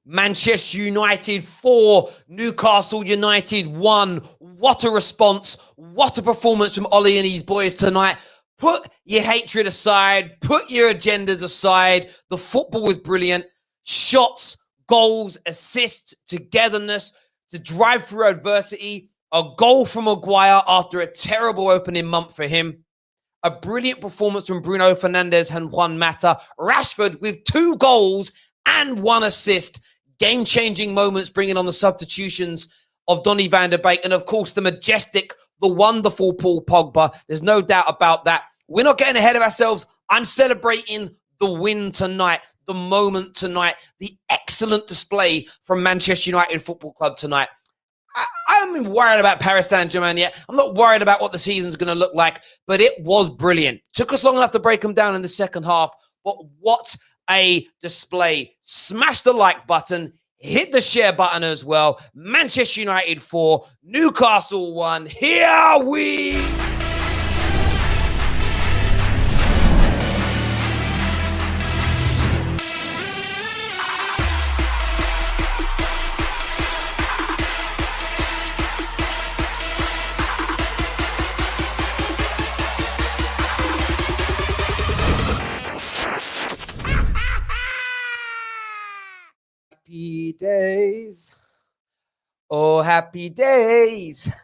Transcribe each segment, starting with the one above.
Manchester United 4, Newcastle United 1. What a response. What a performance from Ollie and his boys tonight. Put your hatred aside. Put your agendas aside. The football was brilliant. Shots, goals, assists, togetherness, to drive through adversity. A goal from Maguire after a terrible opening month for him. A brilliant performance from Bruno Fernandes and Juan Mata. Rashford with 2 goals and 1 assist. Game-changing moments, bringing on the substitutions of Donny van der Beek. And, of course, the majestic, the wonderful Paul Pogba. There's no doubt about that. We're not getting ahead of ourselves. I'm celebrating the win tonight, the moment tonight, the excellent display from Manchester United Football Club tonight. I'm worried about Paris Saint-Germain yet. I'm not worried about what the season's going to look like, but it was brilliant. Took us long enough to break them down in the second half, but what a display. Smash the like button, hit the share button as well. Manchester United 4, Newcastle 1. Here we Happy days, oh happy days,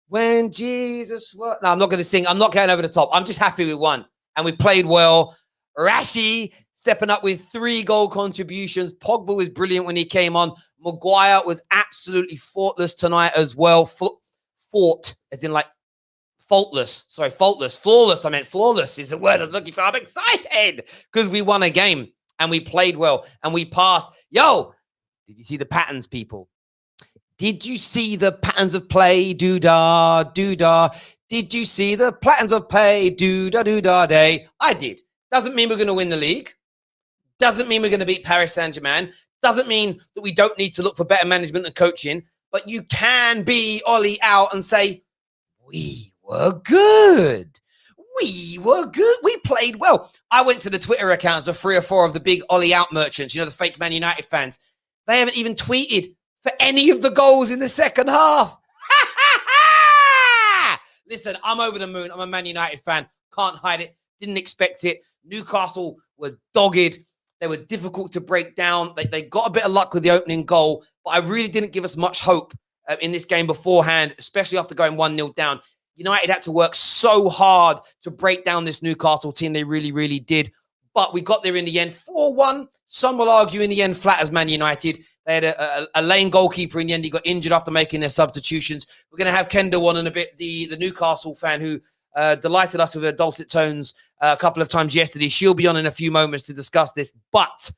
when Jesus was... No, I'm not going to sing. I'm not going over the top. I'm just happy we won. And we played well. Rashi stepping up with 3 goal contributions. Pogba was brilliant when he came on. Maguire was absolutely faultless tonight as well. Fought, as in like faultless. Sorry, faultless. Flawless. I meant flawless is the word I'm looking for. I'm excited because we won a game. And we played well, and we passed. Yo, did you see the patterns, people? Did you see the patterns of play? Do-da, do-da. Did you see the patterns of play? Do-da, do-da, day. I did. Doesn't mean we're going to win the league. Doesn't mean we're going to beat Paris Saint-Germain. Doesn't mean that we don't need to look for better management and coaching. But you can be Ollie out and say, we were good. We were good. We played well. I went to the Twitter accounts of 3 or 4 of the big Ollie out merchants, you know, the fake Man United fans. They haven't even tweeted for any of the goals in the second half. Listen, I'm over the moon. I'm a Man United fan. Can't hide it. Didn't expect it. Newcastle were dogged. They were difficult to break down. They got a bit of luck with the opening goal, but I really didn't give us much hope in this game beforehand, especially after going 1-0 down. United had to work so hard to break down this Newcastle team. They really, really did. But we got there in the end. 4-1. Some will argue in the end flat as Man United. They had a lane goalkeeper in the end. He got injured after making their substitutions. We're going to have Kendall on in a bit, the Newcastle fan who delighted us with her dulcet tones a couple of times yesterday. She'll be on in a few moments to discuss this. But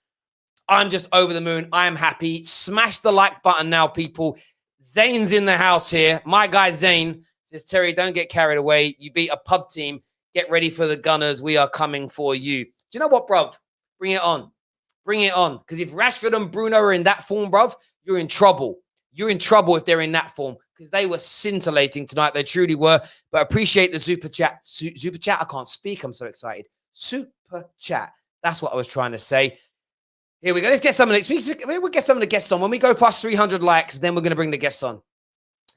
I'm just over the moon. I am happy. Smash the like button now, people. Zane's in the house here. My guy Zane says, Terry, don't get carried away. You beat a pub team. Get ready for the Gunners. We are coming for you. Do you know what, bruv? Bring it on. Bring it on. Because if Rashford and Bruno are in that form, bruv, you're in trouble. You're in trouble if they're in that form. Because they were scintillating tonight. They truly were. But appreciate the super chat. Super chat? I can't speak. I'm so excited. Super chat. That's what I was trying to say. Here we go. Let's get some of the... We'll get some of the guests on. When we go past 300 likes, then we're going to bring the guests on.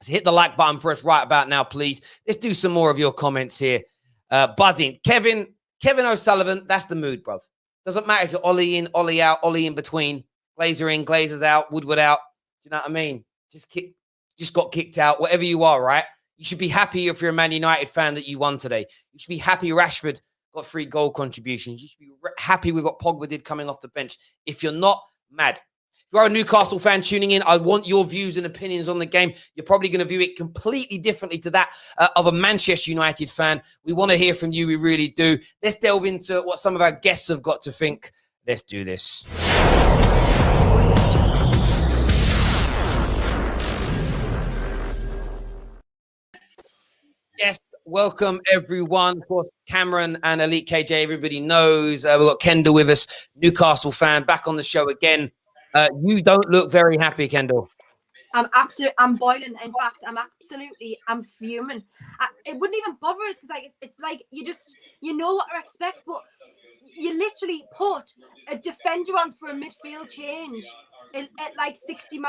So hit the like button for us right about now, please. Let's do some more of your comments here. Buzzing. Kevin O'Sullivan, that's the mood, bruv. Doesn't matter if you're Ollie in, Ollie out, Ollie in between, Glazer in, Glazers out, Woodward out. Do you know what I mean? Just got kicked out, whatever you are, right? You should be happy if you're a Man United fan that you won today. You should be happy Rashford got 3 goal contributions. You should be happy with what Pogba did coming off the bench. If you're not, mad. If you are a Newcastle fan tuning in, I want your views and opinions on the game. You're probably going to view it completely differently to that of a Manchester United fan. We want to hear from you. We really do. Let's delve into what some of our guests have got to think. Let's do this. Yes, welcome everyone. Of course, Cameron and Elite KJ, everybody knows. We've got Kendall with us, Newcastle fan, back on the show again. You don't look very happy, Kendall. I'm boiling. In fact, I'm fuming. It wouldn't even bother us because it's like you know what to expect, but you literally put a defender on for a midfield change at like 60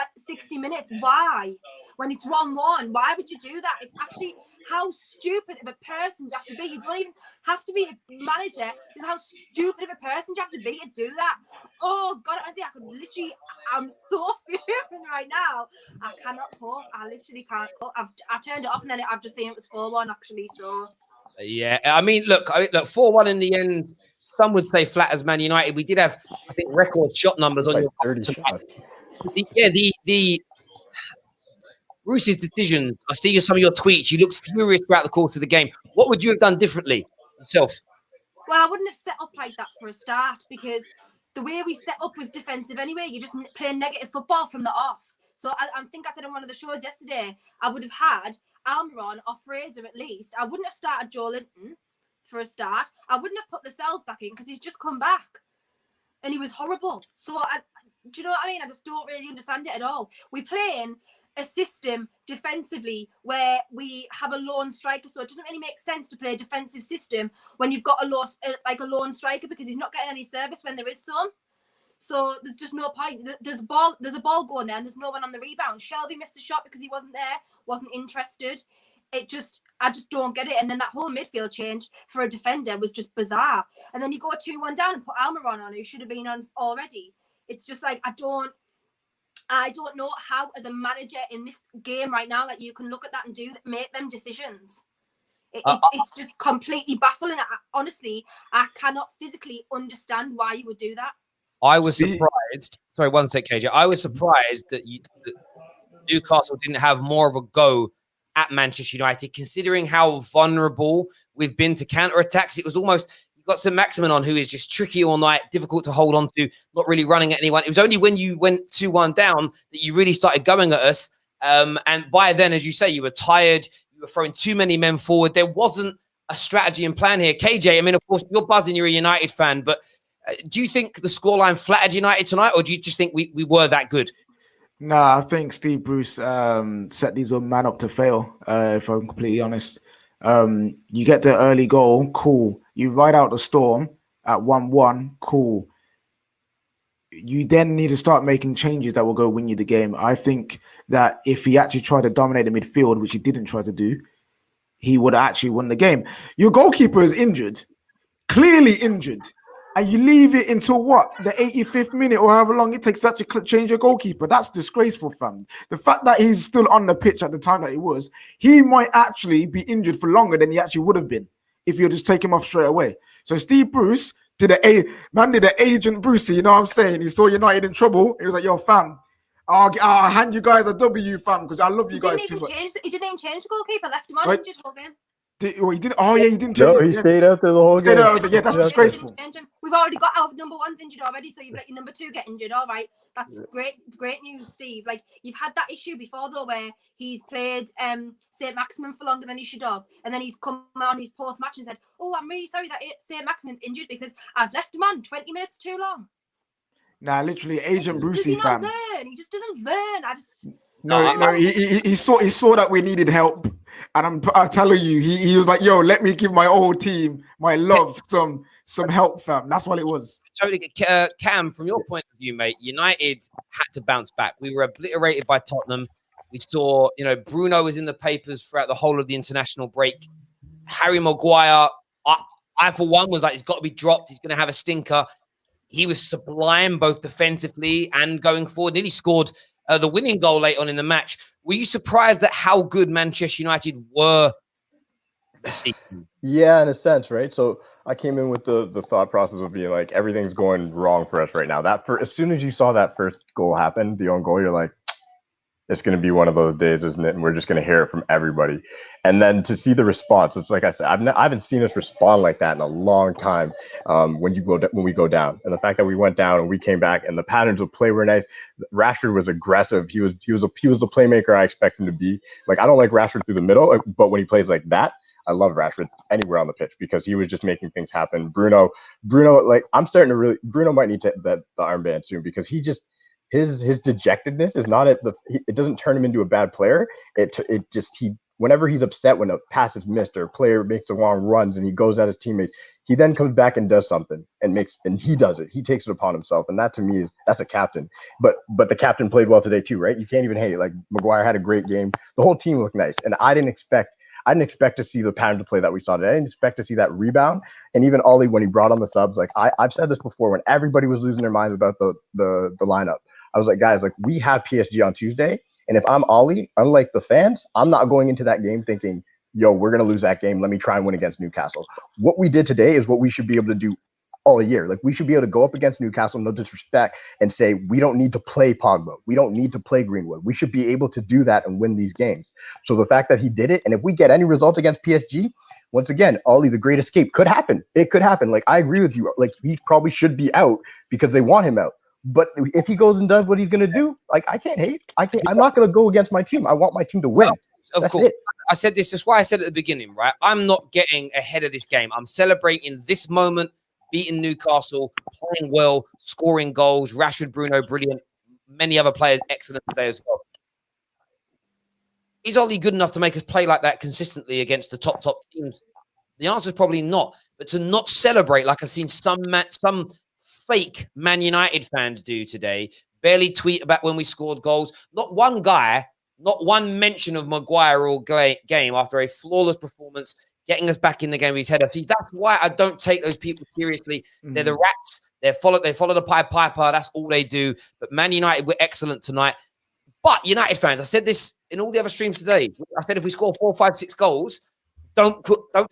minutes. Why? When it's 1-1, why would you do that? It's actually, how stupid of a person do you have to be? You don't even have to be a manager. Just how stupid of a person do you have to be to do that? Oh God, honestly, I could literally, I'm so fuming right now. I cannot cope. I literally can't cope. I turned it off and then I've just seen it was 4-1 actually. So Yeah, I mean, look, 4-1 in the end. Some would say flat as Man United. We did have, I think, record shot numbers on like your 30 tonight. shots. The Bruce's decisions. I see some of your tweets. You looked furious throughout the course of the game. What would you have done differently yourself? well, I wouldn't have set up like that for a start because the way we set up was defensive anyway. You just play negative football from the off. So I think I said on one of the shows yesterday, I would have had Almiron or Fraser at least. I wouldn't have started Joe Linton for a start. I wouldn't have put the Cells back in because he's just come back and he was horrible. So do you know what I mean? I just don't really understand it at all. We play in a system defensively where we have a lone striker, so it doesn't really make sense to play a defensive system when you've got a lone striker because he's not getting any service when there is some. So there's just no point. There's a ball going there and there's no one on the rebound. Shelby missed a shot because he wasn't there, wasn't interested. I just don't get it. And then that whole midfield change for a defender was just bizarre. And then you go 2-1 down and put Almiron on, who should have been on already. It's just like I don't know how, as a manager in this game right now, that you can look at that and make them decisions. It's just completely baffling. Honestly, I cannot physically understand why you would do that. I was surprised. Sorry, one sec, KJ. I was surprised that Newcastle didn't have more of a go at Manchester United, considering how vulnerable we've been to counter-attacks. It was almost, you've got St. Maximin on, who is just tricky all night, difficult to hold on to, not really running at anyone. It was only when you went 2-1 down that you really started going at us. And by then, as you say, you were tired. You were throwing too many men forward. There wasn't a strategy and plan here. KJ, I mean, of course, you're buzzing. You're a United fan, but do you think the scoreline flattered United tonight, or do you just think we were that good? Nah, I think Steve Bruce set these man up to fail, if I'm completely honest. You get the early goal, cool. You ride out the storm at 1-1, cool. You then need to start making changes that will go win you the game. I think that if he actually tried to dominate the midfield, which he didn't try to do, he would actually win the game. Your goalkeeper is injured, clearly injured. And you leave it until what? The 85th minute or however long it takes to actually change your goalkeeper. That's disgraceful, fam. The fact that he's still on the pitch at the time that he might actually be injured for longer than he actually would have been if you just take him off straight away. So Steve Bruce did the agent Brucey, you know what I'm saying? He saw United in trouble. He was like, yo, fam, I'll hand you guys a W, fam, because I love you guys too much. He didn't even change the goalkeeper, left him on injured whole game. He didn't. Oh yeah, he didn't change. No, he stayed out there the whole game. Yeah, that's disgraceful. We've already got our number ones injured already, so you've let your number two get injured. All right, that's great news, Steve. Like, you've had that issue before though, where he's played St. Maximin for longer than he should have, and then he's come on his post match and said, "Oh, I'm really sorry that St. Maximin's injured because I've left him on 20 minutes too long." Nah, literally, Agent Brucey, fam. He just doesn't learn. No, he saw that we needed help, and I'm telling you, he was like, "Yo, let me give my old team, my love, some help, fam." That's what it was. Cam, from your point of view, mate, United had to bounce back. We were obliterated by Tottenham. We saw, Bruno was in the papers throughout the whole of the international break. Harry Maguire, I for one was like, he's got to be dropped. He's going to have a stinker. He was sublime, both defensively and going forward. Nearly scored the winning goal late on in the match. Were you surprised at how good Manchester United were this season? Yeah, in a sense, right? So I came in with the thought process of being like, everything's going wrong for us right now. As soon as you saw that first goal happen, the own goal, you're like, it's going to be one of those days, isn't it? And we're just going to hear it from everybody. And then to see the response, it's like I said, I haven't seen us respond like that in a long time. When we go down, and the fact that we went down and we came back, and the patterns of play were nice. Rashford was aggressive. He was the playmaker I expect him to be. Like, I don't like Rashford through the middle, but when he plays like that, I love Rashford anywhere on the pitch because he was just making things happen. Bruno, like, I'm starting to really. Bruno might need the armband soon because he just. His dejectedness is not it doesn't turn him into a bad player. He whenever he's upset when a pass is missed or a player makes the wrong runs and he goes at his teammates, he then comes back and does something and he does it. He takes it upon himself. And that to me that's a captain. But the captain played well today too, right? You can't even hate. Like Maguire had a great game. The whole team looked nice. And I didn't expect to see the pattern to play that we saw today. I didn't expect to see that rebound. And even Ollie, when he brought on the subs, like I've said this before, when everybody was losing their minds about the lineup, I was like, guys, like we have PSG on Tuesday. And if I'm Ollie, unlike the fans, I'm not going into that game thinking, yo, we're going to lose that game. Let me try and win against Newcastle. What we did today is what we should be able to do all year. Like we should be able to go up against Newcastle, no disrespect, and say, we don't need to play Pogba. We don't need to play Greenwood. We should be able to do that and win these games. So the fact that he did it, and if we get any result against PSG, once again, Ollie, the great escape could happen. It could happen. Like I agree with you. Like he probably should be out because they want him out. But if he goes and does what he's going to do, like I can't hate. I'm not going to go against my team. I want my team to win. Of course. I said this. That's why I said at the beginning, right? I'm not getting ahead of this game. I'm celebrating this moment, beating Newcastle, playing well, scoring goals. Rashford, Bruno, brilliant. Many other players, excellent today as well. Is Ollie good enough to make us play like that consistently against the top teams? The answer is probably not. But to not celebrate like I've seen some fake Man United fans do today, barely tweet about when we scored goals. Not one guy, not one mention of Maguire all game after a flawless performance, getting us back in the game with his header. See, that's why I don't take those people seriously. They're the rats. They follow the Pied Piper. That's all they do. But Man United were excellent tonight. But United fans, I said this in all the other streams today. I said if we score 4, 5, 6 goals, don't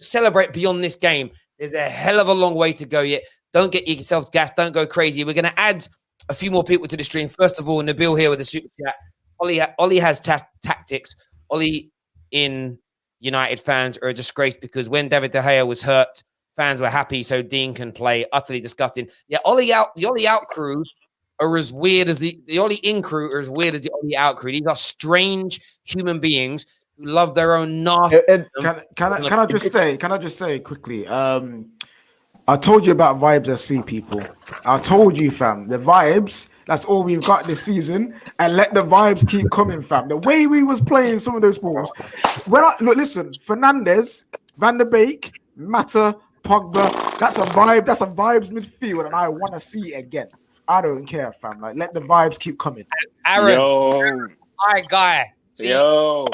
celebrate beyond this game. There's a hell of a long way to go yet. Don't get yourselves gassed. Don't go crazy. We're going to add a few more people to the stream. First of all, Nabil here with the super chat. Ollie has tactics. Ollie in United fans are a disgrace because when David De Gea was hurt, fans were happy so Dean can play. Utterly disgusting. Yeah, the Ollie out crew are as weird as the Ollie in crew are as weird as the Ollie out crew. These are strange human beings who love their own nasty. Can I just say quickly? I told you about Vibes FC, people. I told you, fam. The vibes, that's all we've got this season. And let the vibes keep coming, fam. The way we was playing some of those balls. Look, listen, Fernandes, Van der Beek, Mata, Pogba, that's a vibe. That's a vibes midfield, and I want to see it again. I don't care, fam. Like, let the vibes keep coming. Yo. Hi, guy. See, yo.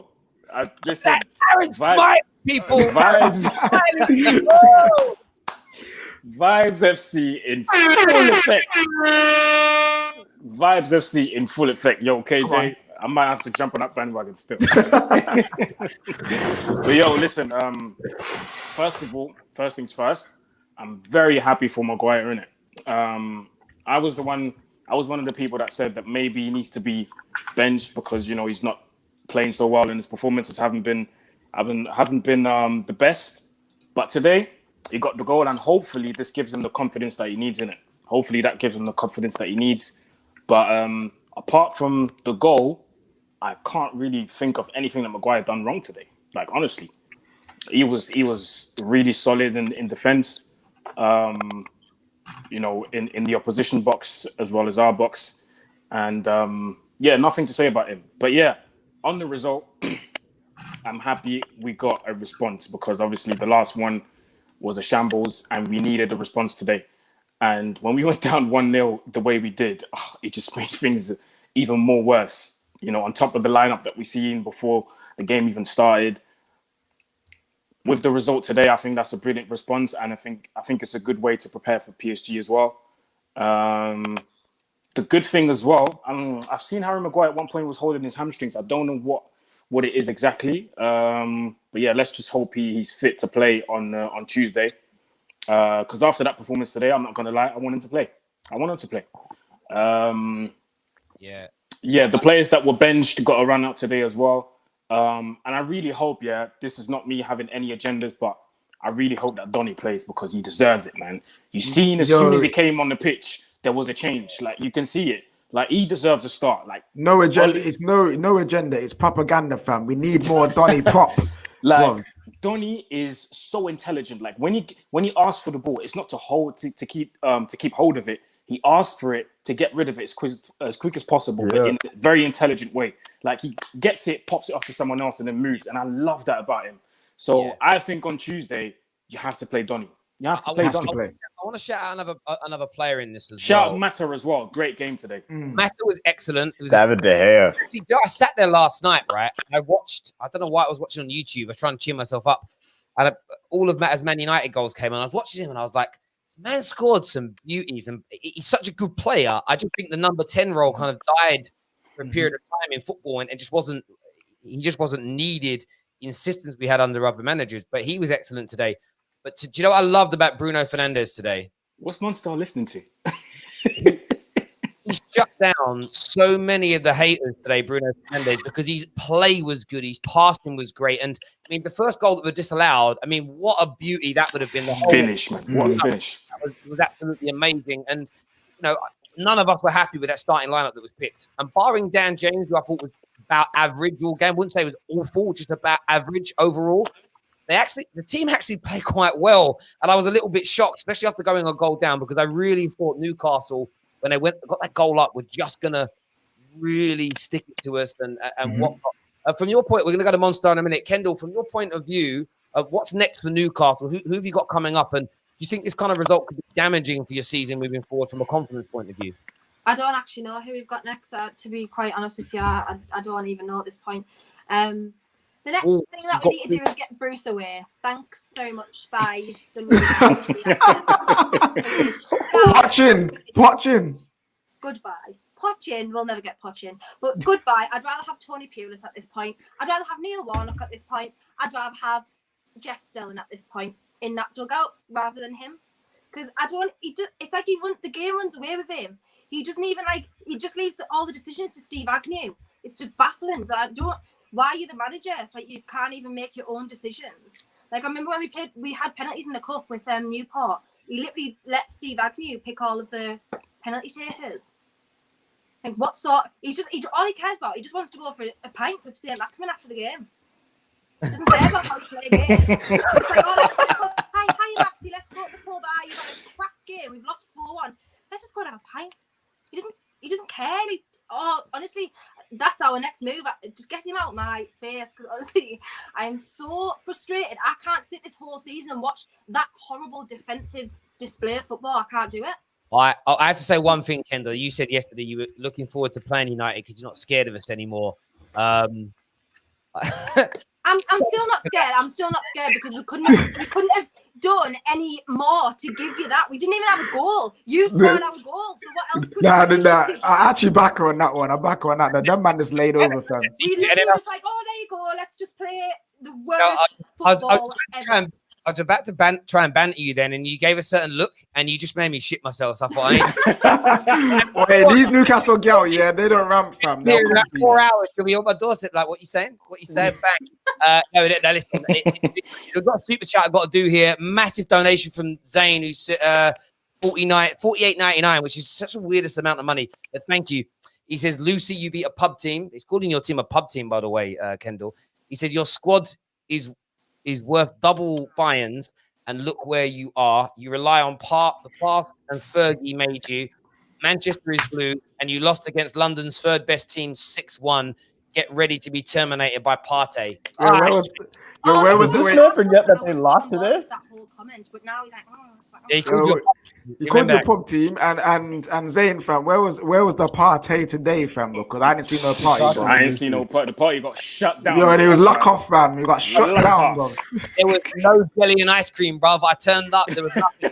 Listen. Aaron's vibe, people. Vibes. Vibes FC in full effect. Vibes FC in full effect. Yo, KJ, I might have to jump on that bandwagon still. But yo, listen. First of all, first things first. I'm very happy for Maguire in it. I was one of the people that said that maybe he needs to be benched because he's not playing so well and his performances haven't been the best. But today, he got the goal, and hopefully this gives him the confidence that he needs in it. Hopefully that gives him the confidence that he needs. But apart from the goal, I can't really think of anything that Maguire done wrong today. Like, honestly, he was really solid in defense. In the opposition box as well as our box, and nothing to say about him. But yeah, on the result, I'm happy we got a response because obviously the last one was a shambles and we needed a response today. And when we went down 1-0 the way we did, it just made things even more worse. On top of the lineup that we seen before the game even started. With the result today, I think that's a brilliant response, and I think it's a good way to prepare for PSG as well. The good thing as well, I've seen Harry Maguire at one point was holding his hamstrings. I don't know what it is exactly, but yeah, let's just hope he's fit to play on Tuesday. Because after that performance today, I'm not gonna lie, I want him to play. The players that were benched got a run out today as well. And I really hope, this is not me having any agendas, but I really hope that Donny plays because he deserves it, man. You seen as soon as he came on the pitch, there was a change. Like, you can see it. Like, he deserves a start. Like, no agenda. It's no agenda. It's propaganda, fam. We need more Donny prop. Like, Donny is so intelligent. Like, when he asks for the ball, it's not to keep hold of it. he asked for it to get rid of it as quick as possible, but in a very intelligent way. Like he gets it, pops it off to someone else, and then moves. And I love that about him. So I think on Tuesday you have to play Donny. You have to play Donny. I want to shout out another player in this as shout well. Out Mata as well. Great game today. Mata was excellent. It was David De Gea. Actually, I sat there last night, right? I don't know why I was watching on YouTube. I was trying to cheer myself up. And all of Mata's Man United goals came on. I was watching him and I was like, man scored some beauties and he's such a good player. I just think the number 10 role kind of died for a period of time in football and he just wasn't needed the insistence we had under other managers. But he was excellent today. But do you know what I loved about Bruno Fernandes today? What's Monster listening to? He shut down so many of the haters today, Bruno Fernandes, because his play was good. His passing was great. And I mean, the first goal that was disallowed, I mean, what a beauty that would have been. The whole finish, man. What a finish. That was absolutely amazing. And, you know, none of us were happy with that starting lineup that was picked. And barring Dan James, who I thought was about average all game, wouldn't say it was awful, just about average overall. The team actually played quite well. And I was a little bit shocked, especially after going a goal down, because I really thought Newcastle, when they got that goal up, were just going to really stick it to us and whatnot. From your point, we're going to go to Monster in a minute. Kendall, from your point of view, what's next for Newcastle? Who have you got coming up? And do you think this kind of result could be damaging for your season moving forward from a confidence point of view? I don't actually know who we've got next. To be quite honest with you, I don't even know at this point. The next thing that we need to do is get Bruce away. Thanks very much. Bye. Poching. Goodbye. Poching. We'll never get Poching. But goodbye. I'd rather have Tony Pulis at this point. I'd rather have Neil Warnock at this point. I'd rather have Jeff Stelling at this point in that dugout rather than him. Because it's like the game runs away with him. He doesn't even he just leaves all the decisions to Steve Agnew. It's just baffling. So why are you the manager if you can't even make your own decisions? I remember when we had penalties in the cup with Newport. He literally let Steve Agnew pick all of the penalty takers. What sort? All he cares about. He just wants to go for a pint with St. Maximin after the game. He doesn't care about how to play a game. It's hi Maxie, let's go to the pub. You've had a crap game. We've lost 4-1. Let's just go and have a pint. He doesn't care. Honestly, that's our next move. Just get him out my face, because honestly, I am so frustrated. I can't sit this whole season and watch that horrible defensive display of football. I can't do it. I have to say one thing, Kendall. You said yesterday you were looking forward to playing United because you're not scared of us anymore. I'm still not scared. I'm still not scared because we couldn't have done any more to give you that. We didn't even have a goal. You scored our goal. So what else could you do? I actually back her on that one. I back her on that. That man just laid over, fam. We literally was like, oh, there you go. Let's just play the worst football ever. I was about to try and banter you then, and you gave a certain look, and you just made me shit myself. So I thought, hey, these Newcastle girls, they don't ramp, fam. Here in 4 hours, she'll be on my doorstep. Like, what you saying? What you saying? Bang. No, listen. We've got a super chat I've got to do here. Massive donation from Zane, who's $48.99, which is such a weirdest amount of money. But thank you. He says, Lucy, you beat a pub team. He's calling your team a pub team, by the way, Kendall. He said your squad is worth double buy-ins, and look where you are. You rely on the path and Fergie made you. Manchester is blue, and you lost against London's third best team 6-1. Get ready to be terminated by Partey. Where was the way? Just forget that they lost today. That whole comment, but now he's like, he called you a pub team, and Zayn, fam, where was the party today, fam? Because I didn't see no party. I didn't see no party. The party got shut down. Yo, and it was lock off, fam. You got shut down, bro. There was no jelly and ice cream, bro. I turned up. There was nothing.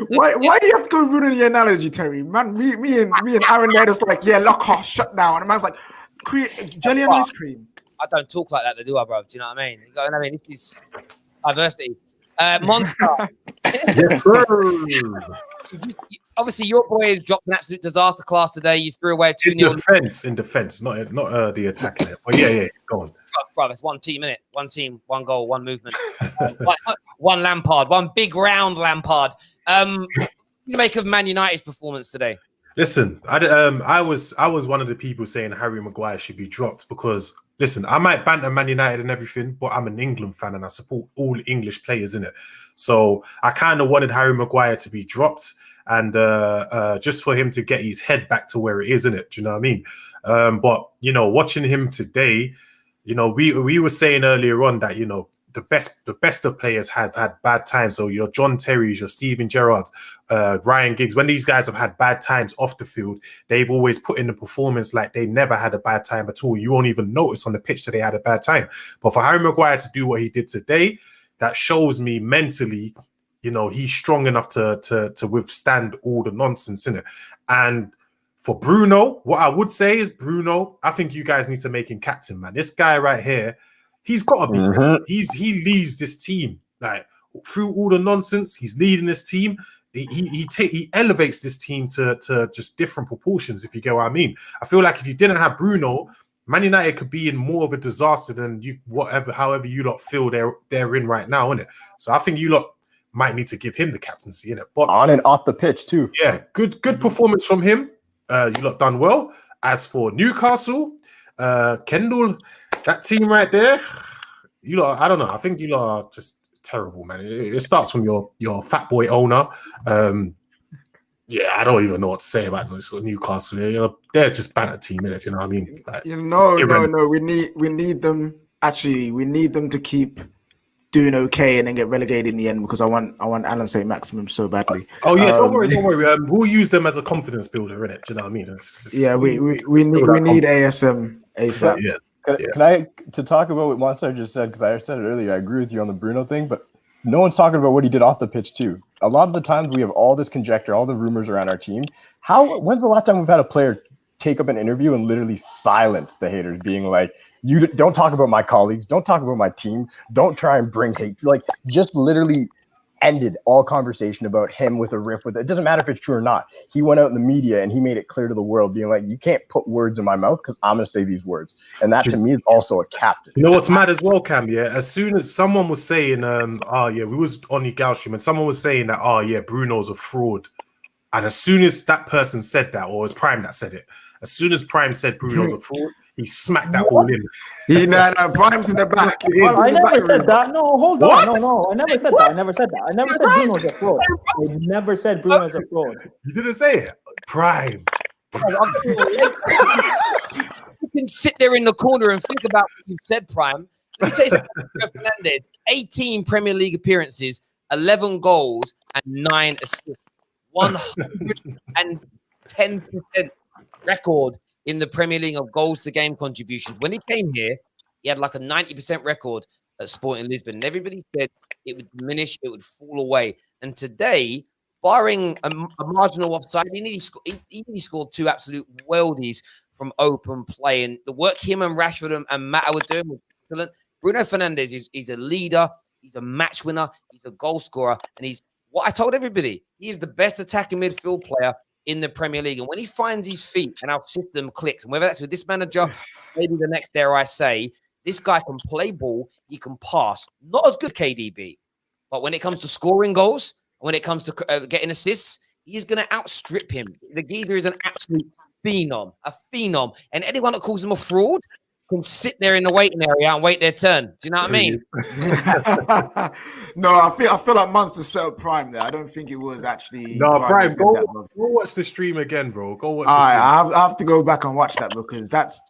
Why do you have to go ruining the analogy, Terry? Man, me and Aaron there just like, yeah, lock off, shut down. And the man's like, jelly and ice cream. I don't talk like that, do I, bro? Do you know what I mean? This is diversity. Monster. Yes, sir. Obviously, your boy has dropped an absolute disaster class today. You threw away 2-0. In defense, not the attacking it. But yeah, go on. Bro, it's one team, innit? One team, one goal, one movement. One Lampard, one big round Lampard. What do you make of Man United's performance today? Listen, I was one of the people saying Harry Maguire should be dropped because listen, I might banter Man United and everything, but I'm an England fan and I support all English players in it. So I kind of wanted Harry Maguire to be dropped and just for him to get his head back to where it is, innit? Do you know what I mean? But, you know, watching him today, you know, we were saying earlier on that, you know, the best of players have had bad times. So your John Terry's, your Steven Gerrard, Ryan Giggs, when these guys have had bad times off the field, they've always put in the performance like they never had a bad time at all. You won't even notice on the pitch that they had a bad time. But for Harry Maguire to do what he did today, that shows me mentally, you know, he's strong enough to withstand all the nonsense in it. And for Bruno, what I would say is, Bruno, I think you guys need to make him captain, man. This guy right here, he's got to be. He leads this team like through all the nonsense. He's leading this team. He elevates this team to just different proportions. If you get what I mean. I feel like if you didn't have Bruno, Man United could be in more of a disaster than however you lot feel they're in right now, innit? So I think you lot might need to give him the captaincy, innit? But on and off the pitch too. Yeah, good performance from him. You lot done well. As for Newcastle, Kendall, that team right there, you lot, I don't know. I think you lot are just terrible, man. It starts from your fat boy owner. Yeah, I don't even know what to say about Newcastle. You know, they're just banter team, innit? You know what I mean? Like, no. We need them. Actually, we need them to keep doing okay and then get relegated in the end because I want Alan St. Maximin so badly. Oh yeah, don't worry. We'll use them as a confidence builder, innit? Do you know what I mean? We need ASM ASAP. Yeah. Can I talk about what Monster just said? Because I said it earlier. I agree with you on the Bruno thing, but no one's talking about what he did off the pitch too. A lot of the times we have all this conjecture, all the rumors around our team. When's the last time we've had a player take up an interview and literally silence the haters, being like, "You don't talk about my colleagues, don't talk about my team, don't try and bring hate." Like, just literally ended all conversation about him with a riff with it. It doesn't matter if it's true or not. He went out in the media and he made it clear to the world, being like, "You can't put words in my mouth because I'm gonna say these words." And that to me is also a captain. You know what's mad as well, Cam? Yeah, as soon as someone was saying, we was on the Gal stream and someone was saying that, Bruno's a fraud. And as soon as that person said that, or it was Prime that said it, as soon as Prime said Bruno's a fraud, he smacked that all in. Prime's in the back. I never said that. No, hold on. No, I never said that. I never said that. I never said Bruno's a fraud. I never said Bruno's a fraud. You didn't say it. Prime. You can sit there in the corner and think about what you said, Prime. Let me say something about Fernandes. 18 Premier League appearances, 11 goals, and 9 assists. 110% record in the Premier League of goals to game contributions. When he came here, he had like a 90% record at Sporting Lisbon. And everybody said it would diminish, it would fall away. And today, barring a marginal offside, he scored 2 absolute worldies from open play. And the work him and Rashford and Mata were doing was excellent. Bruno Fernandes is a leader, he's a match winner, he's a goal scorer, and he's what I told everybody. He is the best attacking midfield player in the Premier League. And when he finds his feet and our system clicks, and whether that's with this manager, maybe the next, dare I say, this guy can play ball, he can pass. Not as good as KDB, but when it comes to scoring goals, when it comes to getting assists, he's going to outstrip him. The geezer is an absolute phenom, a phenom. And anyone that calls him a fraud can sit there in the waiting area and wait their turn. Do you know what I mean? No, I feel like Monster set up Prime there. I don't think it was actually. No, Prime, go watch the stream again, bro. Go watch. I have to go back and watch that because that's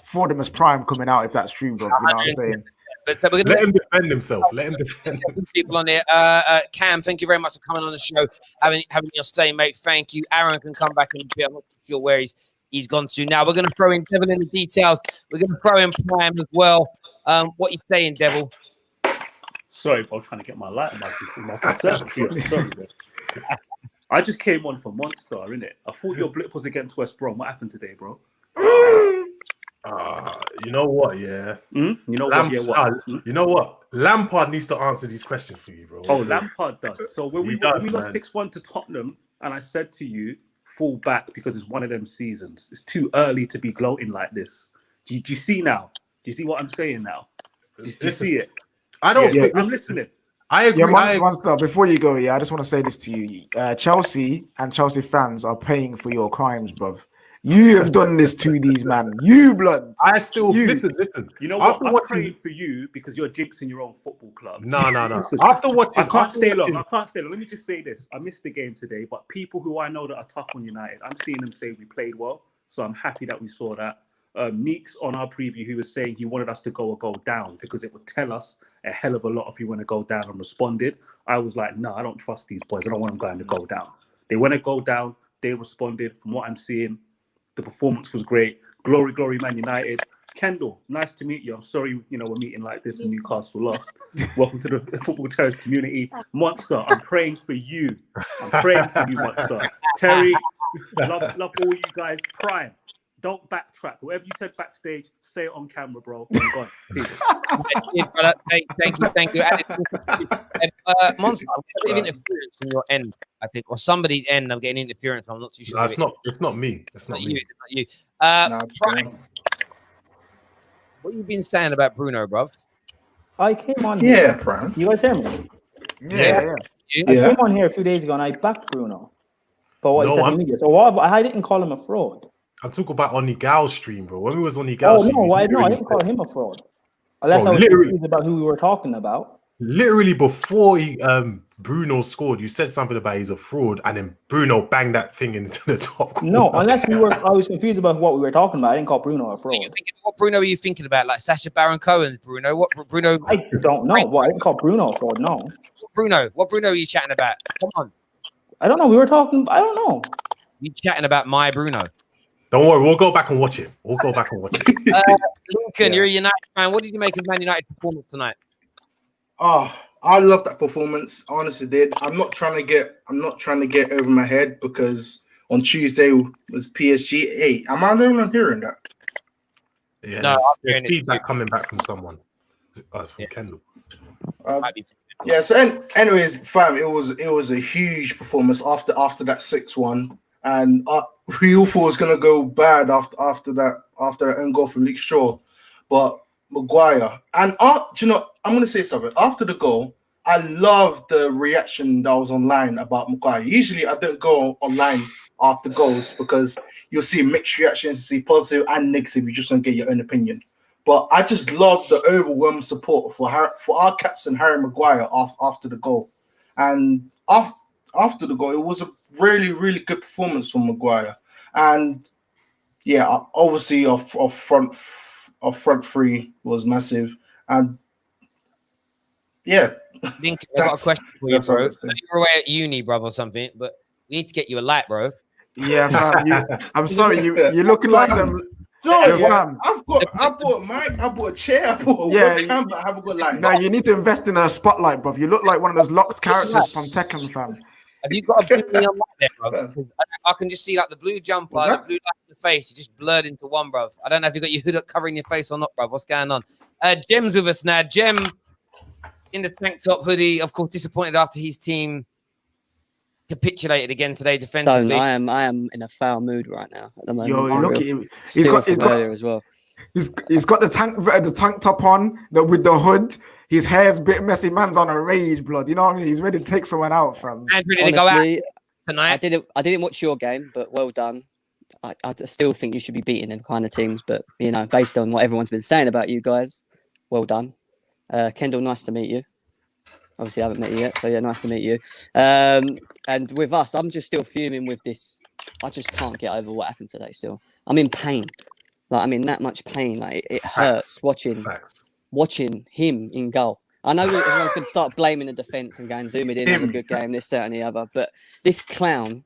fraudulous Prime coming out if that's true, bro. You know what I'm saying? But let him defend himself. Let him defend people on here. Cam, thank you very much for coming on the show, having your say, mate. Thank you. Aaron can come back and be. I'm not sure where he's gone to now. We're going to throw in Devil in the details. We're going to throw in Prime as well. What are you saying, Devil? Sorry, I was trying to get my light on my conservatory. Sorry, bro. I just came on for Monster, innit? I thought your blip was against West Brom. What happened today, bro? You know what? Yeah. You know what? Yeah, what? You know what? Lampard needs to answer these questions for you, bro. Oh, Lampard does. So when we lost 6-1 to Tottenham, and I said to you, fall back because it's one of them seasons. It's too early to be gloating like this. Do you see now? Do you see what I'm saying now? Do you see it? I don't. Yeah, I'm listening. I agree. Monster, before you go, I just want to say this to you. Chelsea and Chelsea fans are paying for your crimes, bruv. You have done this to these man. You blood. I still You. listen. You know what? After I'm watching, praying for you because you're jinxing your own football club. no. After watching, I can't stay long. Let me just say this. I missed the game today, but people who I know that are tough on United, I'm seeing them say we played well. So I'm happy that we saw that. Meeks on our preview, he was saying he wanted us to go a goal down because it would tell us a hell of a lot if you want to go down, and responded. I was like, no, I don't trust these boys. I don't want them going to go down. They want to go down. They responded. From what I'm seeing, the performance was great. Glory, glory, Man United. Kendall, nice to meet you. I'm sorry, we're meeting like this and Newcastle lost. Welcome to the Football Terrace community. Monster, I'm praying for you. Monster. Terry, love all you guys. Prime, don't backtrack. Whatever you said backstage, say it on camera, bro. I'm gone. Cheers, brother. Thank you. Monster, I'm getting interference from your end, I think, or somebody's end. I'm getting interference. I'm not too sure. No, it's not me. It's not me. It's not you. Prime, what you been saying about Bruno, bruv? I came on Yeah, here. Prime. You guys hear me? Yeah. I came on here a few days ago and I backed Bruno. But what he said in the media. So I didn't call him a fraud. I'm talking about on the Gal stream, bro. When we was on the Gal stream. No, I didn't call him a fraud. Unless I was confused about who we were talking about. Literally before Bruno scored, you said something about he's a fraud, and then Bruno banged that thing into the top corner. No, unless I was confused about what we were talking about. I didn't call Bruno a fraud. What Bruno are you thinking about? Like Sacha Baron Cohen, Bruno? What Bruno? I don't know. Well, I didn't call Bruno a fraud, no. What Bruno are you chatting about? Come on. I don't know. We were talking, I don't know. You chatting about my Bruno? Don't worry, we'll go back and watch it. Lincoln, you're a United fan. What did you make of Man United's performance tonight? Oh, I love that performance. Honestly, did. I'm not trying to get over my head because on Tuesday was PSG 8. Am I the only one hearing that? Yeah, no, there's feedback coming back from someone. From Kendall. Yeah. So, anyways, fam, it was a huge performance after that 6-1, and we all thought it was gonna go bad after that own goal from Luke Shaw, but Maguire and I'm gonna say something after the goal. I love the reaction that was online about Maguire. Usually, I don't go online after goals because you'll see mixed reactions, you see positive and negative. You just don't get your own opinion. But I just love the overwhelming support for our captain Harry Maguire after the goal, and after the goal, it was a really, really good performance from Maguire. And yeah, obviously our front three was massive. And yeah, Link, I've got a question for you, bro. You're away at uni, bro, or something, but we need to get you a light, bro. Yeah, fam, I'm sorry, you're looking like them. I bought a chair, I bought a camera, I haven't got light. No, you need to invest in a spotlight, bro. You look like one of those locked characters from Tekken, fam. Have you got a blue neon light there, bro? I can just see like the blue jumper, the blue light in the face. You just blurred into one, bro. I don't know if you got your hood up covering your face or not, bro. What's going on? Jem's with us now. Jem in the tank top hoodie, of course, disappointed after his team capitulated again today defensively. I am in a foul mood right now at the moment. Yo, look at him. He's got as well. He's got the tank top on with the hood. His hair's a bit messy. Man's on a rage, blood. You know what I mean? He's ready to take someone out from. Man's ready to go out tonight. I didn't watch your game, but well done. I still think you should be beating them kind of teams, but based on what everyone's been saying about you guys, well done. Kendall, nice to meet you. Obviously, I haven't met you yet, so yeah, nice to meet you. And with us, I'm just still fuming with this. I just can't get over what happened today. Still, I'm in pain. Like I'm in that much pain. Like it hurts watching him in goal. I know everyone's going to start blaming the defense and going, Zuma didn't have a good game, this, that, and the other. But this clown,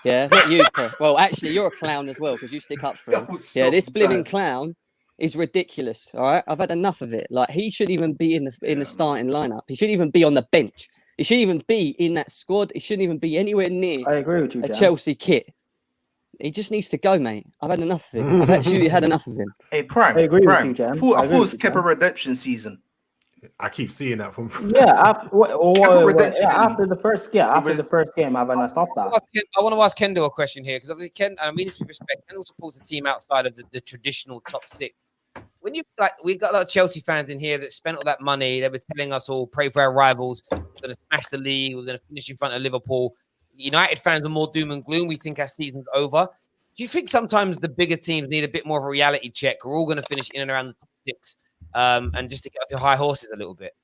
yeah, not you. Well, actually, you're a clown as well because you stick up for him. This blimmin' clown is ridiculous. All right, I've had enough of it. Like he shouldn't even be in the starting lineup. He shouldn't even be on the bench. He shouldn't even be in that squad. He shouldn't even be anywhere near. I agree with you, Jan. Chelsea kit. He just needs to go, mate. I've had enough of him. I've actually had enough of him. Hey, Prime. I agree with you, Jan. I thought it was Kepa redemption season. I keep seeing that from. Yeah, after the first game, I've not stopped that. I want to ask Kendall a question here because Ken, I mean this with respect. Kendall supports a team outside of the traditional top six. When you we got a lot of Chelsea fans in here that spent all that money. They were telling us all, pray for our rivals. We're going to smash the league. We're going to finish in front of Liverpool. United fans are more doom and gloom. We think our season's over. Do you think sometimes the bigger teams need a bit more of a reality check? We're all going to finish in and around the top 6, and just to get off your high horses a little bit.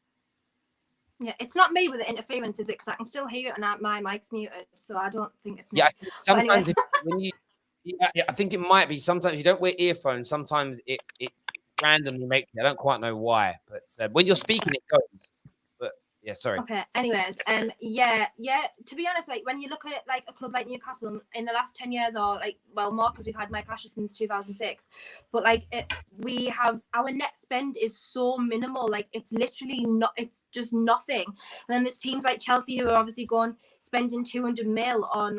Yeah, it's not me with the interference, is it? Because I can still hear you and my mic's muted, so I don't think it's me. Yeah, sometimes when you, I think it might be. Sometimes you don't wear earphones. Sometimes it randomly makes. I don't quite know why, but when you're speaking, it goes. But yeah, sorry. Okay. Anyways, yeah. To be honest, like when you look at like a club like Newcastle in the last 10 years, or like more because we've had Mike Asher since 2006, but like we have our net spend is so minimal. Like it's literally not. It's just nothing. And then there's teams like Chelsea who are obviously spending 200 mil on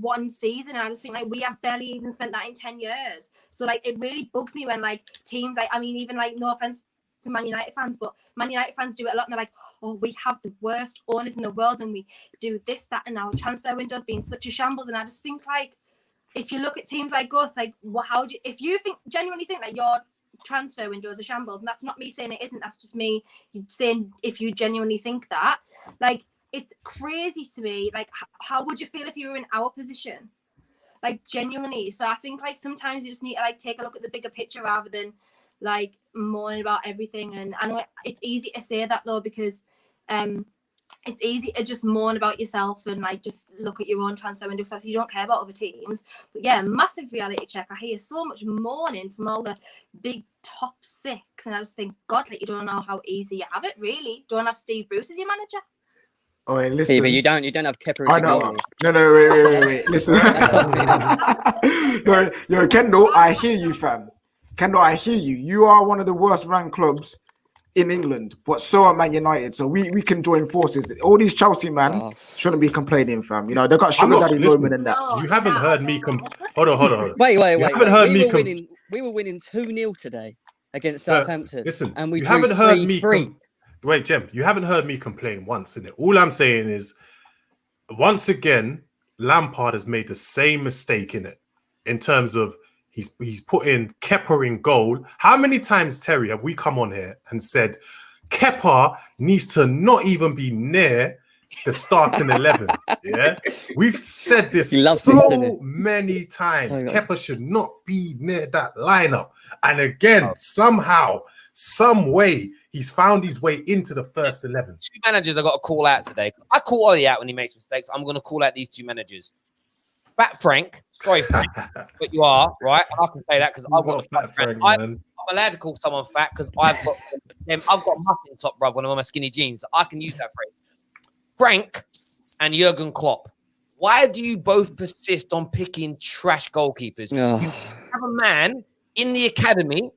one season, and I just think like we have barely even spent that in 10 years. So like it really bugs me when like teams like, I mean, even like, no offense to Man United fans, but Man United fans do it a lot, and they're like, oh, we have the worst owners in the world and we do this, that, and our transfer window's been such a shambles. And I just think like, if you look at teams like us, like how do you, if you genuinely think that your transfer window is a shambles, and that's not me saying it isn't, that's just me saying if you genuinely think that, like, it's crazy to me. Like, how would you feel if you were in our position? Like, genuinely. So I think, like, sometimes you just need to, like, take a look at the bigger picture rather than, like, moaning about everything. And I know it's easy to say that, though, because it's easy to just moan about yourself and, like, just look at your own transfer window, because obviously you don't care about other teams. But, yeah, massive reality check. I hear so much moaning from all the big top 6. And I just think, God, like, you don't know how easy you have it, really. Don't have Steve Bruce as your manager. Oh, wait, listen. Yeah, but you don't have Kepa I as a know. goalie. No, wait. Listen. yo, Kendall, I hear you, fam. Kendall, I hear you. You are one of the worst ranked clubs in England, but so are Man United. So we can join forces. All these Chelsea man shouldn't be complaining, fam. You know, they got sugar daddy moment in that. You haven't heard me Hold on. Wait. You haven't heard me we were winning 2-0 today against Southampton. Listen, and we you drew haven't heard 3-3. me. Wait, Jem, you haven't heard me complain once in it. All I'm saying is, once again, Lampard has made the same mistake in it, in terms of he's put in Kepa in goal. How many times, Terry, have we come on here and said Kepa needs to not even be near the starting 11? Yeah, we've said this so many times. Kepa should not be near that lineup. And again, somehow, some way, he's found his way into the first 11. 2 managers I got to call out today. I call Ollie out when he makes mistakes. I'm going to call out these 2 managers. Fat Frank, sorry Frank, but you are right. And I can say that because I've got a fat Frank. I'm allowed to call someone fat because I've got muffin top, bruv, when I'm on my skinny jeans. I can use that phrase. Frank and Jurgen Klopp. Why do you both persist on picking trash goalkeepers? You have a man in the academy,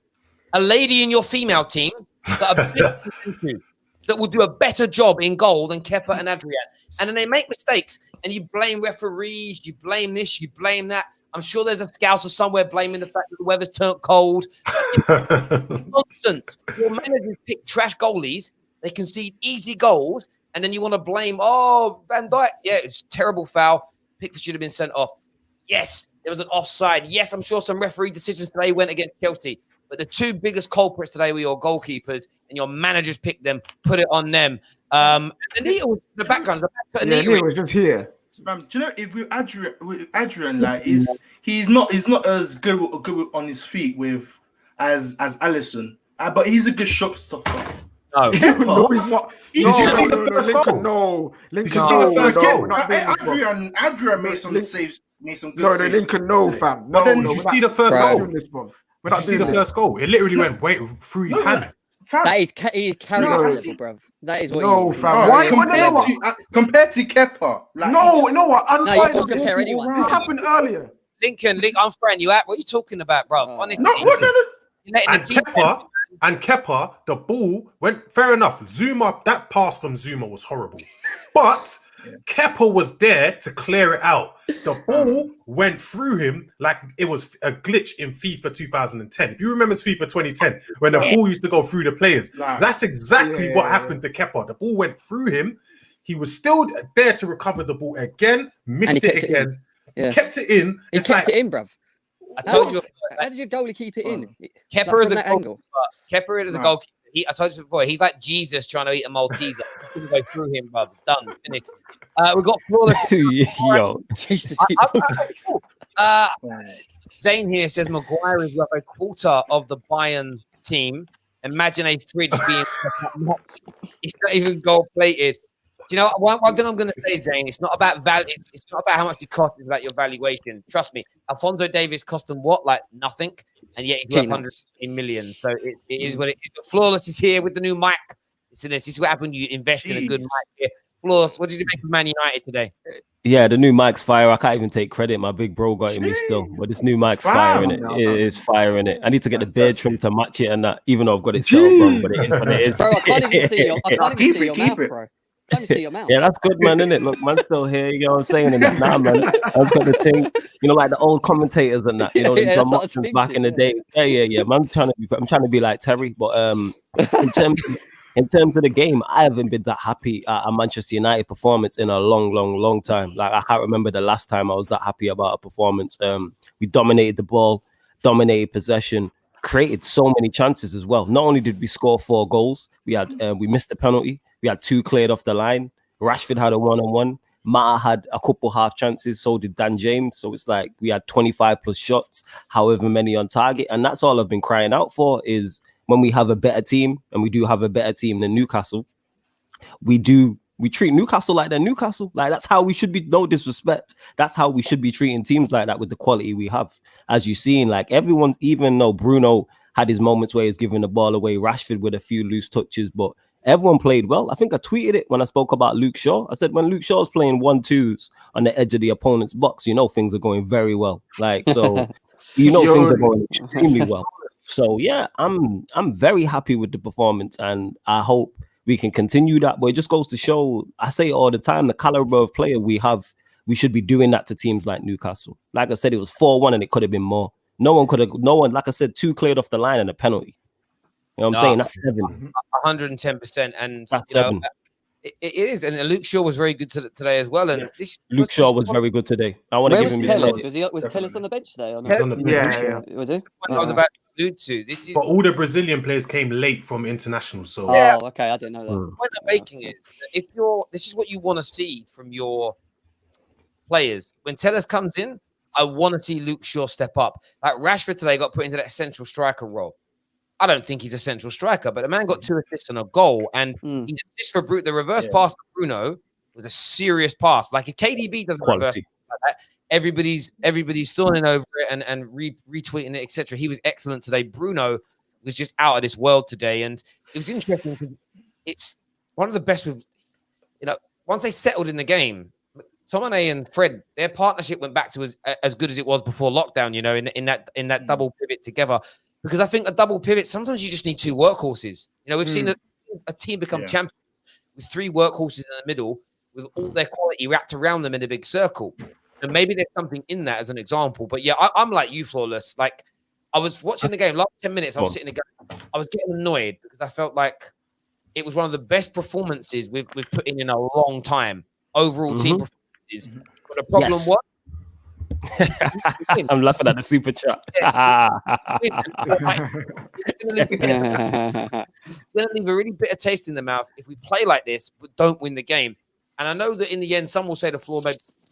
a lady in your female team that will do a better job in goal than Kepa and Adrian. And then they make mistakes and you blame referees, you blame this, you blame that. I'm sure there's a Scouser somewhere blaming the fact that the weather's turned cold. Nonsense. Your managers pick trash goalies, they concede easy goals, and then you want to blame, Van Dijk. Yeah, it's a terrible foul. Pickford should have been sent off. Yes, there was an offside. Yes, I'm sure some referee decisions today went against Chelsea. But the 2 biggest culprits today were your goalkeepers, and your managers picked them, put it on them. And Anita was in the background. Anita was just here. Do you know, if with Adrian, like, he's not as good on his feet as Alisson, but he's a good shot stopper. No, he's not. Did you see the first goal? No, Lincoln. Adrian made some saves, made some good saves. No, Lincoln, no, fam. No, did you see the first goal? We're not doing the first goal. It literally went through his hands. That is carrying level, bruv. That is what. No, fam. Why compared to Kepa? Like, this happened earlier. Lincoln, I'm friend. You at? What are you talking about, bruv? Honestly, And Kepa, the ball went, fair enough. Zuma, that pass from Zuma was horrible. But Kepa was there to clear it out. The ball went through him like it was a glitch in FIFA 2010. If you remember FIFA 2010, when the ball used to go through the players, that's exactly what happened to Kepa. The ball went through him. He was still there to recover the ball again, missed it again, kept it in. He kept it in, bruv. I told you. How does your goalie keep it in? Kepa is a goalkeeper. I told you before, he's like Jesus trying to eat a Malteser. Go through him, bro. Done. Finished. We've got flawless. Yo, Jesus. Zane here says Maguire is worth a quarter of the Bayern team. Imagine a fridge being it's not even gold plated. Do you know what? One thing I'm going to say, Zane? It's not about value. It's not about how much it costs. It's about your valuation. Trust me. Alphonso Davies cost them what? Like nothing, and yet he's worth 150 million. So it is what it is. Flawless is here with the new mic. This is what happened. You invest in a good mic here. Flawless, what did you make of Man United today? Yeah, the new mic's fire. I can't even take credit. My big bro got it me still. But this new mic's fire in it. It is fire in it. I need to get the beard trim to match it and that, even though I've got it set up wrong, but it is what it is. Bro, I can't even see your, mouth, bro. I can't even see your mouth. Yeah, that's good, man, isn't it? Look, man's still here, you know what I'm saying? And that, nah, man, I've got the thing, you know, like the old commentators and that, you know, the John Watsons back in the day. Yeah. Man, I'm trying to be like Terry, but in terms of the game, I haven't been that happy at a Manchester United performance in a long time. Like, I can't remember the last time I was that happy about a performance. We dominated the ball, dominated possession, created so many chances as well. Not only did we score 4 goals, we missed the penalty. We had 2 cleared off the line. Rashford had a 1-on-1. Mata had a couple half chances. So did Dan James. So it's like we had 25 plus shots, however many on target. And that's all I've been crying out for is when we have a better team, and we do have a better team than Newcastle, we treat Newcastle like they're Newcastle. Like, that's how we should be. No disrespect. That's how we should be treating teams like that with the quality we have. As you've seen, like everyone's, even though Bruno had his moments where he's giving the ball away, Rashford with a few loose touches, but everyone played well. I think I tweeted it when I spoke about Luke Shaw. I said, when Luke Shaw's playing 1-2s on the edge of the opponent's box, you know things are going very well. Like, so you know things are going extremely well. So yeah, I'm very happy with the performance, and I hope we can continue that. But it just goes to show, I say it all the time, the caliber of player we have, we should be doing that to teams like Newcastle. Like I said, it was 4-1 and it could have been more. No one, like I said, 2 cleared off the line and a penalty. You know what I'm saying? That's 7. 110%. And that's you know, 7. It is. And Luke Shaw was very good today as well. And Luke Shaw was very good today. I want to give him Telles? Was Telles on the bench today? Or not? Yeah. Was he? I was about to allude to. This is... But all the Brazilian players came late from international. So okay, I didn't know that. The point I'm making is, this is what you want to see from your players. When Telles comes in, I want to see Luke Shaw step up. Like Rashford today got put into that central striker role. I don't think he's a central striker, but the man got 2 assists and a goal, and he assists for Bruno. The reverse pass to Bruno was a serious pass. Like if KDB doesn't reverse like that, everybody's stalling over it and retweeting it, etc. He was excellent today. Bruno was just out of this world today, and it was interesting because it's one of the best with, you know, once they settled in the game. Tomane and Fred, their partnership went back to as good as it was before lockdown. You know, in that double pivot together. Because I think a double pivot, sometimes you just need 2 workhorses. You know, we've seen a team become champions with 3 workhorses in the middle, with all their quality wrapped around them in a big circle. And maybe there's something in that as an example. But yeah, I'm like you, Flawless. Like, I was watching the game, last 10 minutes, I was sitting there, I was getting annoyed because I felt like it was one of the best performances we've put in a long time. Overall team performances. But the problem was, I'm laughing at the super chat. It's going to leave a really bitter taste in the mouth if we play like this but don't win the game. And I know that in the end, some will say the floor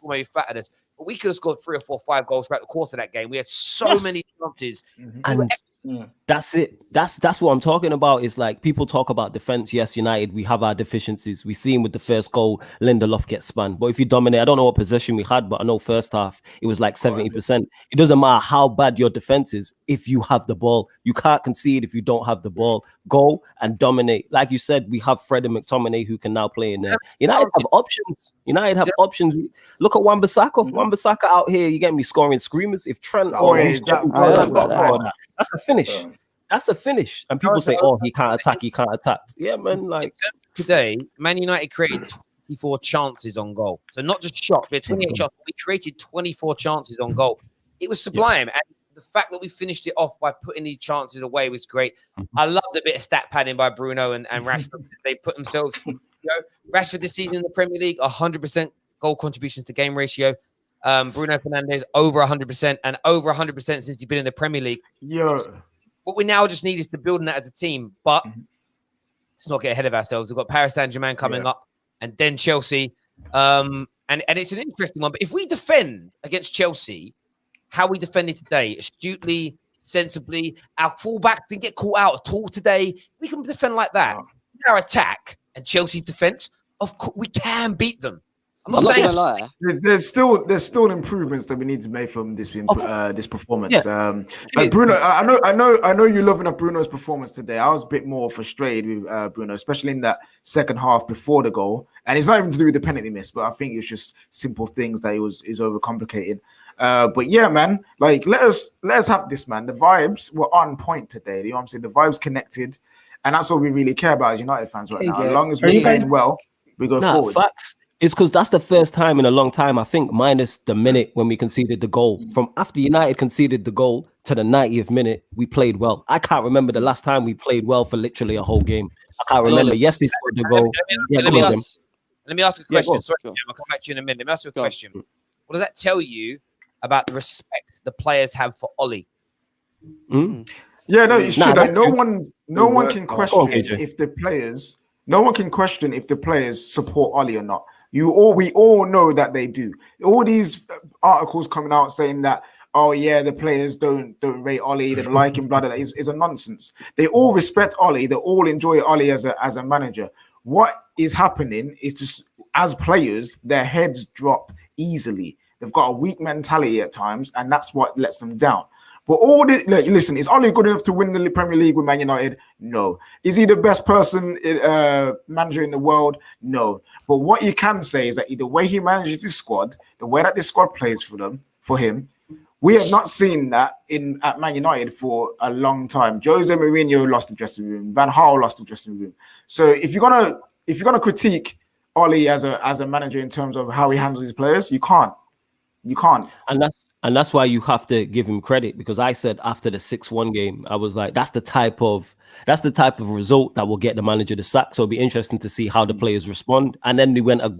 may be fat at us, but we could have scored 3 or 4 5 goals throughout the course of that game. We had so many chances. And that's it. That's what I'm talking about. It's like people talk about defense. Yes, United, we have our deficiencies. We see him with the first goal, Lindelof gets spun. But if you dominate, I don't know what possession we had, but I know first half it was like 70%. It doesn't matter how bad your defense is if you have the ball. You can't concede if you don't have the ball. Go and dominate. Like you said, we have Fred and McTominay who can now play in there. United have options. Options. Look at Wan-Bissaka. Wan-Bissaka out here, you get me scoring screamers. If Trent that's a finish. That's a finish. And people say, oh, he can't attack. Yeah, man. Like today, Man United created 24 chances on goal. So not just shots. We had 28 shots. We created 24 chances on goal. It was sublime. And the fact that we finished it off by putting these chances away was great. I love the bit of stat padding by Bruno and Rashford. They put themselves, Rashford this season in the Premier League, 100% goal contributions to game ratio. Bruno Fernandes over 100% and over 100% since he's been in the Premier League. Yeah. What we now just need is to build on that as a team. But let's not get ahead of ourselves. We've got Paris Saint-Germain coming up, and then Chelsea. And it's an interesting one. But if we defend against Chelsea, how we defended today, astutely, sensibly, our fullback didn't get caught out at all today. We can defend like that. Our attack and Chelsea's defense, of course, we can beat them. I'm not saying gonna lie. There's still improvements that we need to make from this performance. Like Bruno, I know you're loving up Bruno's performance today. I was a bit more frustrated with Bruno, especially in that second half before the goal. And it's not even to do with the penalty miss, but I think it's just simple things that is overcomplicated. But yeah, man, like let us have this, man. The vibes were on point today. You know what I'm saying? The vibes connected, and that's what we really care about as United fans right now. As long as we're playing well, we go forward. Facts. It's because that's the first time in a long time, I think, minus the minute when we conceded the goal. From after United conceded the goal to the 90th minute, we played well. I can't remember the last time we played well for literally a whole game. I can't remember. Yes, they scored the goal. Let me ask a question. Sorry, I'll come back to you in a minute. Let me ask you a question. What does that tell you about the respect the players have for Ollie? Yeah, no, it's true. Like, no one can question if the players. No one can question if the players support Ollie or not. We all know that they do. All these articles coming out saying that, oh yeah, the players don't rate Ollie, they don't like him, blah, blah, blah, is a nonsense. They all respect Ollie. They all enjoy Ollie as a manager. What is happening is just as players, their heads drop easily. They've got a weak mentality at times, and that's what lets them down. But all this, like, listen, is Ollie good enough to win the Premier League with Man United? No. Is he the best manager in the world? No. But what you can say is that the way he manages his squad, the way that this squad plays for him, we have not seen that at Man United for a long time. Jose Mourinho lost the dressing room. Van Gaal lost the dressing room. So if you're gonna critique Ollie as a manager in terms of how he handles his players, you can't. You can't. And that's why you have to give him credit, because I said after the 6-1 game, I was like, that's the type of result that will get the manager the sack. So it'll be interesting to see how the players respond. And then we went a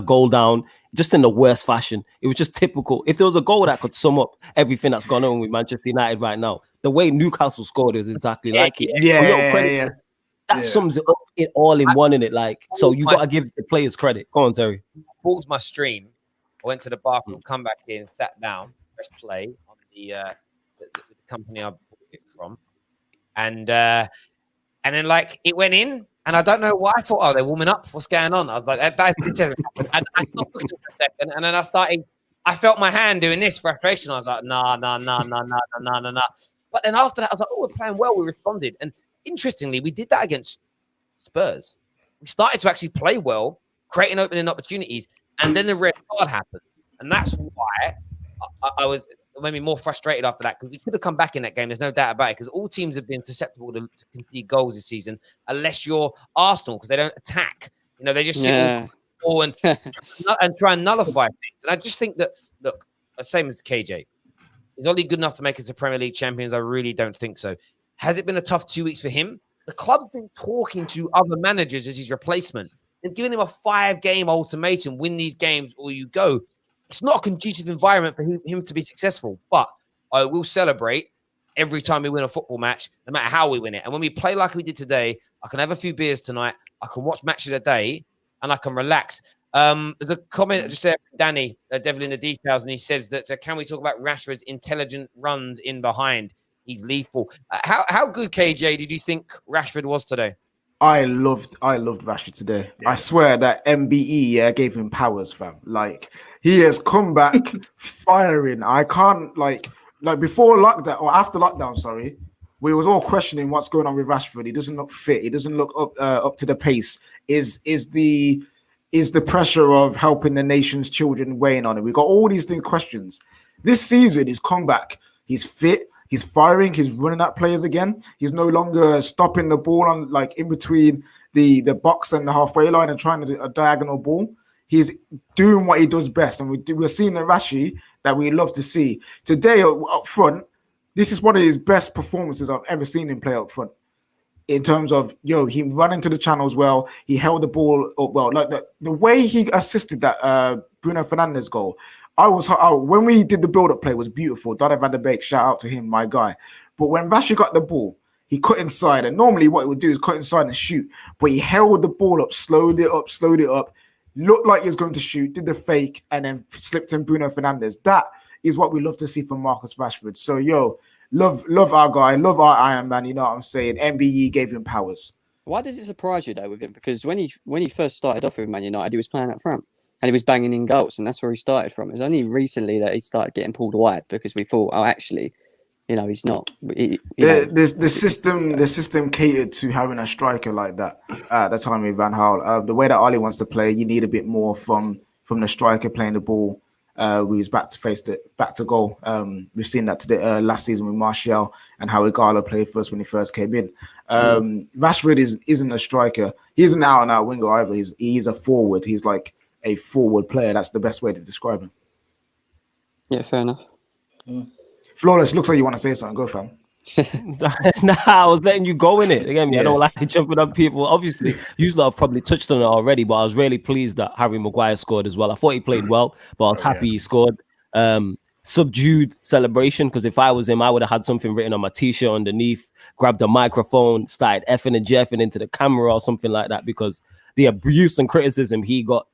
goal down just in the worst fashion. It was just typical. If there was a goal that could sum up everything that's gone on with Manchester United right now, the way Newcastle scored is exactly like it. That sums it up all in one, in it. Like, so you got to give the players credit. Go on, Terry. Paused my stream. I went to the bathroom, come back in, sat down, press play on the company I bought it from, and then like it went in, and I don't know why. I thought, oh, they're warming up. What's going on? I was like, and I stopped looking for a second, and then I felt my hand doing this frustration. I was like, nah. But then after that, I was like, oh, we're playing well. We responded, and interestingly, we did that against Spurs. We started to actually play well, creating opening opportunities. And then the red card happened. And that's why I was maybe more frustrated after that, because we could have come back in that game. There's no doubt about it, because all teams have been susceptible to concede goals this season, unless you're Arsenal, because they don't attack. You know, they just sit and try and nullify things. And I just think that, look, same as KJ. Is Ollie good enough to make us a Premier League champions? I really don't think so. Has it been a tough 2 weeks for him? The club's been talking to other managers as his replacement and giving him a 5-game ultimatum: win these games or you go. It's not a conducive environment for him to be successful, but I will celebrate every time we win a football match, no matter how we win it. And when we play like we did today, I can have a few beers tonight, I can watch Match of the Day, and I can relax. There's a comment just there, Danny, Devil in the Details, and he says that, so can we talk about Rashford's intelligent runs in behind? He's lethal. How good, KJ, did you think Rashford was today? I loved Rashford today. Yeah. I swear that MBE gave him powers, fam. Like, he has come back firing. I can't like before lockdown or after lockdown, sorry, we was all questioning what's going on with Rashford. He doesn't look fit. He doesn't look up to the pace. Is the pressure of helping the nation's children weighing on it? We got all these questions. This season, he's come back. He's fit. He's firing. He's running at players again. He's no longer stopping the ball on like in between the box and the halfway line and trying to do a diagonal ball. He's doing what he does best, and we're seeing the Rashi that we love to see today up front. This is one of his best performances I've ever seen him play up front. In terms of he ran into the channels well. He held the ball up well. Like the way he assisted that Bruno Fernandes goal. When we did the build-up play, it was beautiful. Donny van der Beek, shout out to him, my guy. But when Rashi got the ball, he cut inside, and normally what he would do is cut inside and shoot, but he held the ball up, slowed it up, looked like he was going to shoot, did the fake, and then slipped in Bruno Fernandes. That is what we love to see from Marcus Rashford. So, love our guy, love our Iron Man, you know what I'm saying? MBE gave him powers. Why does it surprise you, though, with him? Because when he first started off with Man United, he was playing up front, and he was banging in goals, and that's where he started from. It was only recently that he started getting pulled wide, because we thought, oh, actually, he's not. The system catered to having a striker like that at the time with Van Gaal. The way that Ollie wants to play, you need a bit more from the striker playing the ball. Who's back to goal. We've seen that today last season with Martial and how Igalo played first when he first came in. Rashford isn't a striker. He's an out-and-out winger either. He's a forward. He's like a forward player. That's the best way to describe him. Yeah, fair enough. Flawless, looks like you want to say something. Go, fam. Nah, I was letting you go in it. Again, I don't like jumping on people. Obviously, you lot have probably touched on it already, but I was really pleased that Harry Maguire scored as well. I thought he played well, but I was happy he scored. Subdued celebration, because if I was him, I would have had something written on my t-shirt underneath, grabbed a microphone, started effing and jeffing into the camera or something like that, because the abuse and criticism he got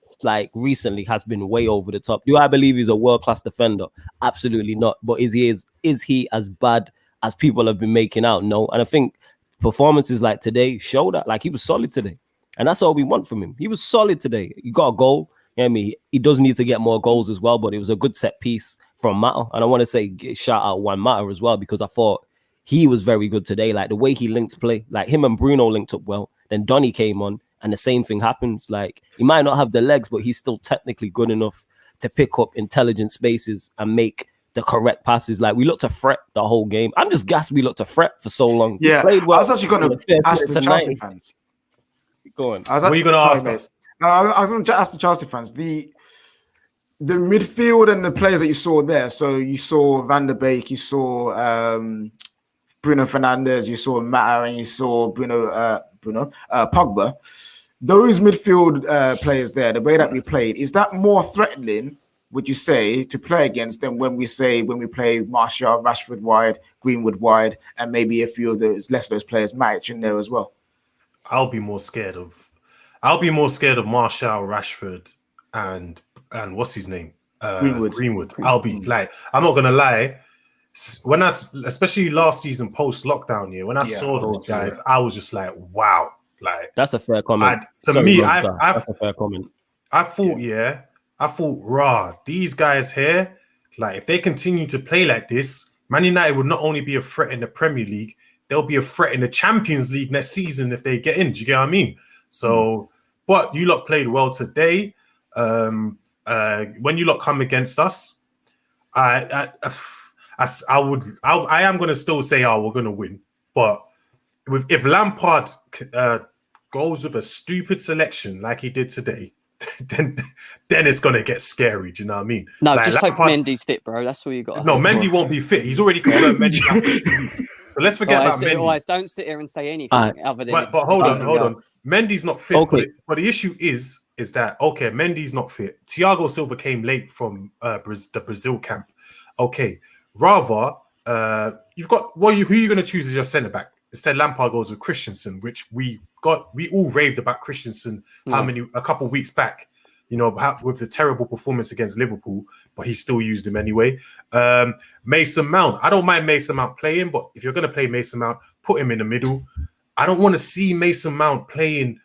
recently has been way over the top. Do I believe he's a world-class defender? Absolutely not. But is he as bad as people have been making out? No. And I think performances like today show that. He was solid today, and that's all we want from him. He was solid today. He got a goal. He does need to get more goals as well, but it was a good set piece from Mata. And I want to say shout out Juan Mata as well, because I thought he was very good today. The way he linked play, him and Bruno linked up well. Then Donny came on, and the same thing happens. He might not have the legs, but he's still technically good enough to pick up intelligent spaces and make the correct passes. We looked to fret the whole game. I'm just gassed we looked to fret for so long. Yeah, played well. I was actually going to ask the Chelsea fans. Go on. What are you going to ask us? I was going to ask the Chelsea fans. The midfield and the players that you saw there. So you saw Van der Beek, you saw Bruno Fernandes, you saw Mata, and you saw Pogba. Those midfield players there, the way that we played, is that more threatening, would you say, to play against than when we play Martial, Rashford wide, Greenwood wide, and maybe a few of those those players, Matic in there as well? I'll be more scared of Martial, Rashford, and what's his name? Greenwood. I'll be I'm not gonna lie. When especially last season post lockdown, when I saw those guys, I was just like, wow. That's a fair comment. That's a fair comment. I thought, these guys here, if they continue to play like this, Man United would not only be a threat in the Premier League, they'll be a threat in the Champions League next season if they get in. Do you get what I mean? So, but you lot played well today. When you lot come against us, I am going to still say, we're going to win. But if Lampard goes with a stupid selection like he did today, then it's going to get scary. Do you know what I mean? No, just hope Mendy's fit, bro. That's all you got. No, Mendy won't be fit. He's already confirmed Mendy. So let's forget about Mendy. Otherwise, don't sit here and say anything other than. But hold on. Mendy's not fit. Okay. But the issue is that Mendy's not fit. Thiago Silva came late from the Brazil camp. Okay, rather you've got who are you going to choose as your centre back? Instead, Lampard goes with Christensen, which we all raved about Christensen a couple of weeks back, with the terrible performance against Liverpool, but he still used him anyway. Mason Mount, I don't mind Mason Mount playing, but if you're going to play Mason Mount, put him in the middle. I don't want to see Mason Mount playing.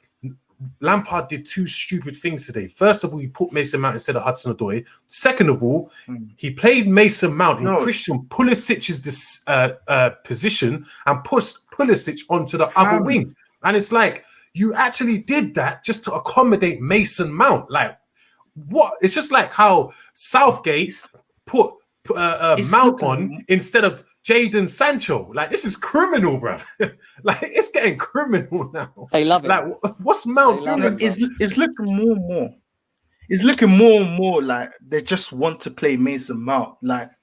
Lampard did two stupid things today. First of all, he put Mason Mount instead of Hudson-Odoi. Second of all, he played Mason Mount in Christian Pulisic's position and pushed Pulisic onto the other wing. And it's you actually did that just to accommodate Mason Mount. What? It's just like how Southgate put Mount on instead of Jadon Sancho. This is criminal, bro. It's getting criminal now. They love it. What's Mount doing? It's looking more and more. It's looking more and more like they just want to play Mason Mount.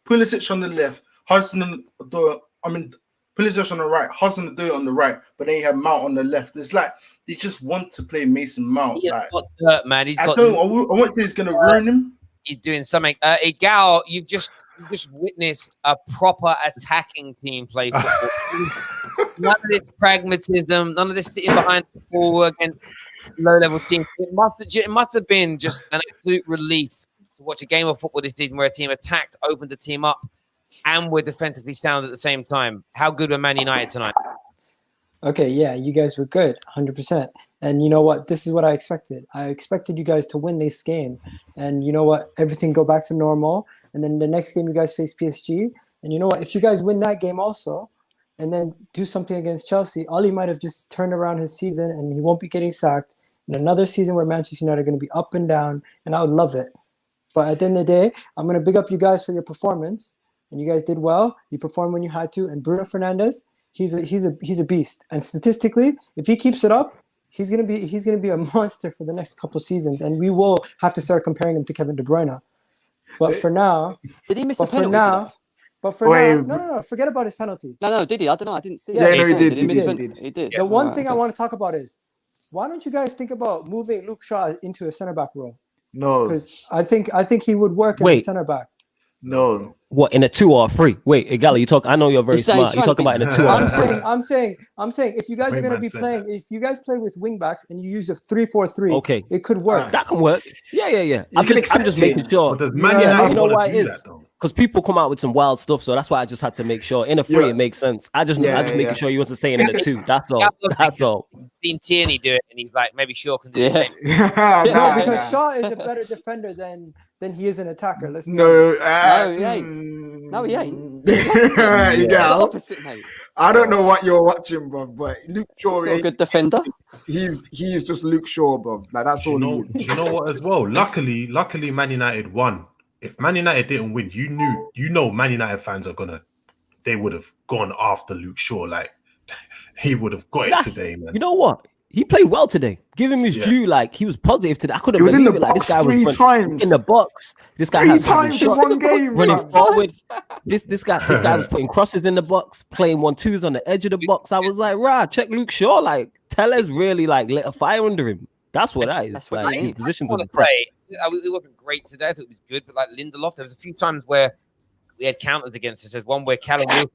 Pulisic on the left, Pulisic on the right, Hudson-Odoi on the right, but then you have Mount on the left. It's they just want to play Mason Mount. He's got dirt, man. I won't say it's going to ruin him. He's doing something. Gal, you've just witnessed a proper attacking team play football. None of this pragmatism, none of this sitting behind the ball against low-level teams. It must have been just an absolute relief to watch a game of football this season where a team attacked, opened the team up, and were defensively sound at the same time. How good were Man United tonight? Okay, yeah, you guys were good, 100%. And you know what? This is what I expected. I expected you guys to win this game. And you know what? Everything go back to normal. And then the next game you guys face PSG. And you know what? If you guys win that game also, and then do something against Chelsea, Ollie might have just turned around his season and he won't be getting sacked. In another season where Manchester United are going to be up and down, and I would love it. But at the end of the day, I'm going to big up you guys for your performance. And you guys did well. You performed when you had to. And Bruno Fernandes, he's a beast. And statistically, if he keeps it up, he's gonna be a monster for the next couple seasons. And we will have to start comparing him to Kevin De Bruyne. But for now, did he miss a penalty? No, forget about his penalty. No, did he? I don't know. I didn't see it. Yeah, No, he did. He did. The one thing I want to talk about is, why don't you guys think about moving Luke Shaw into a center back role? No, because I think he would work as a center back. No. What, in a 2 or a 3? Wait, Igala, you talk. I know you're very smart. You talk about in a 2 or a 3. I'm saying, if you guys are going to be playing, if you guys play with wing backs and you use a 3-4-3, okay, it could work. That can work. Yeah. I'm just making sure. You know why it is? Because people come out with some wild stuff, so that's why I just had to make sure. In a 3, it makes sense. I just making sure you wasn't saying in a 2. That's all. That's all. Seen Tierney do it, and he's like, maybe Shaw can do the same. No, because Shaw is a better defender than he is an attacker. No, he ain't. No, he ain't. The opposite, mate. I don't know what you're watching, bro, but Luke Shaw is a good defender. He's just Luke Shaw, bro. Like that's all. Do you know what? As well, luckily, Man United won. If Man United didn't win, you know, Man United fans they would have gone after Luke Shaw. Like he would have got it today, man. You know what? He played well today. Give him his due. Like he was positive today. I couldn't believe it. He was in the like, box this guy 3 was times. In the box. This guy 3 times in one game. Running forward. This guy was putting crosses in the box, playing 1-2s on the edge of the box. I was like, check Luke Shaw. Like Tellez really lit a fire under him. That's what that is. That's like his positions on the play. It wasn't great today. I thought it was good, but like Lindelof, there was a few times where we had counters against us. There's one where Callum Wilson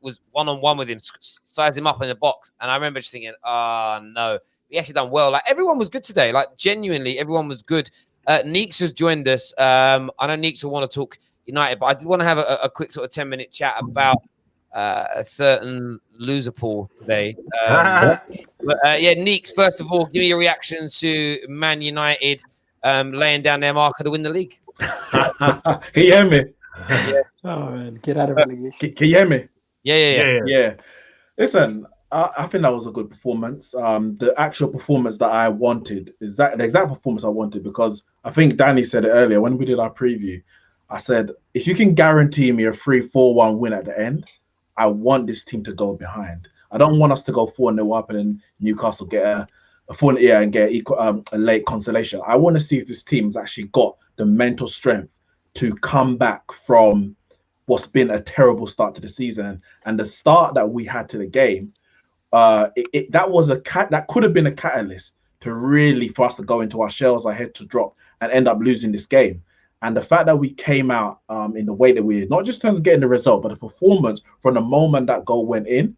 was one-on-one with him, size him up in the box, and I remember just thinking, no, we actually done well. Like everyone was good today. Like genuinely, everyone was good. Neeks has joined us. I know Neeks will want to talk United, but I did want to have a quick sort of 10-minute chat about a certain loser pool today. Neeks, first of all, give me your reactions to Man United laying down their marker to win the league. Can you hear me? Yeah. Oh man, get out of relegation. Can you hear me? Yeah. Listen, I think that was a good performance. The actual performance that I wanted is the exact performance I wanted, because I think Danny said it earlier when we did our preview. I said, if you can guarantee me a 3-4-1 win at the end, I want this team to go behind. I don't want us to go 4-0 up and then Newcastle get a 4-0 and get a late consolation. I want to see if this team's actually got the mental strength to come back from what's been a terrible start to the season. And the start that we had to the game, that could have been a catalyst to really for us to go into our shells, our head to drop and end up losing this game. And the fact that we came out in the way that we did, not just in terms of getting the result, but the performance from the moment that goal went in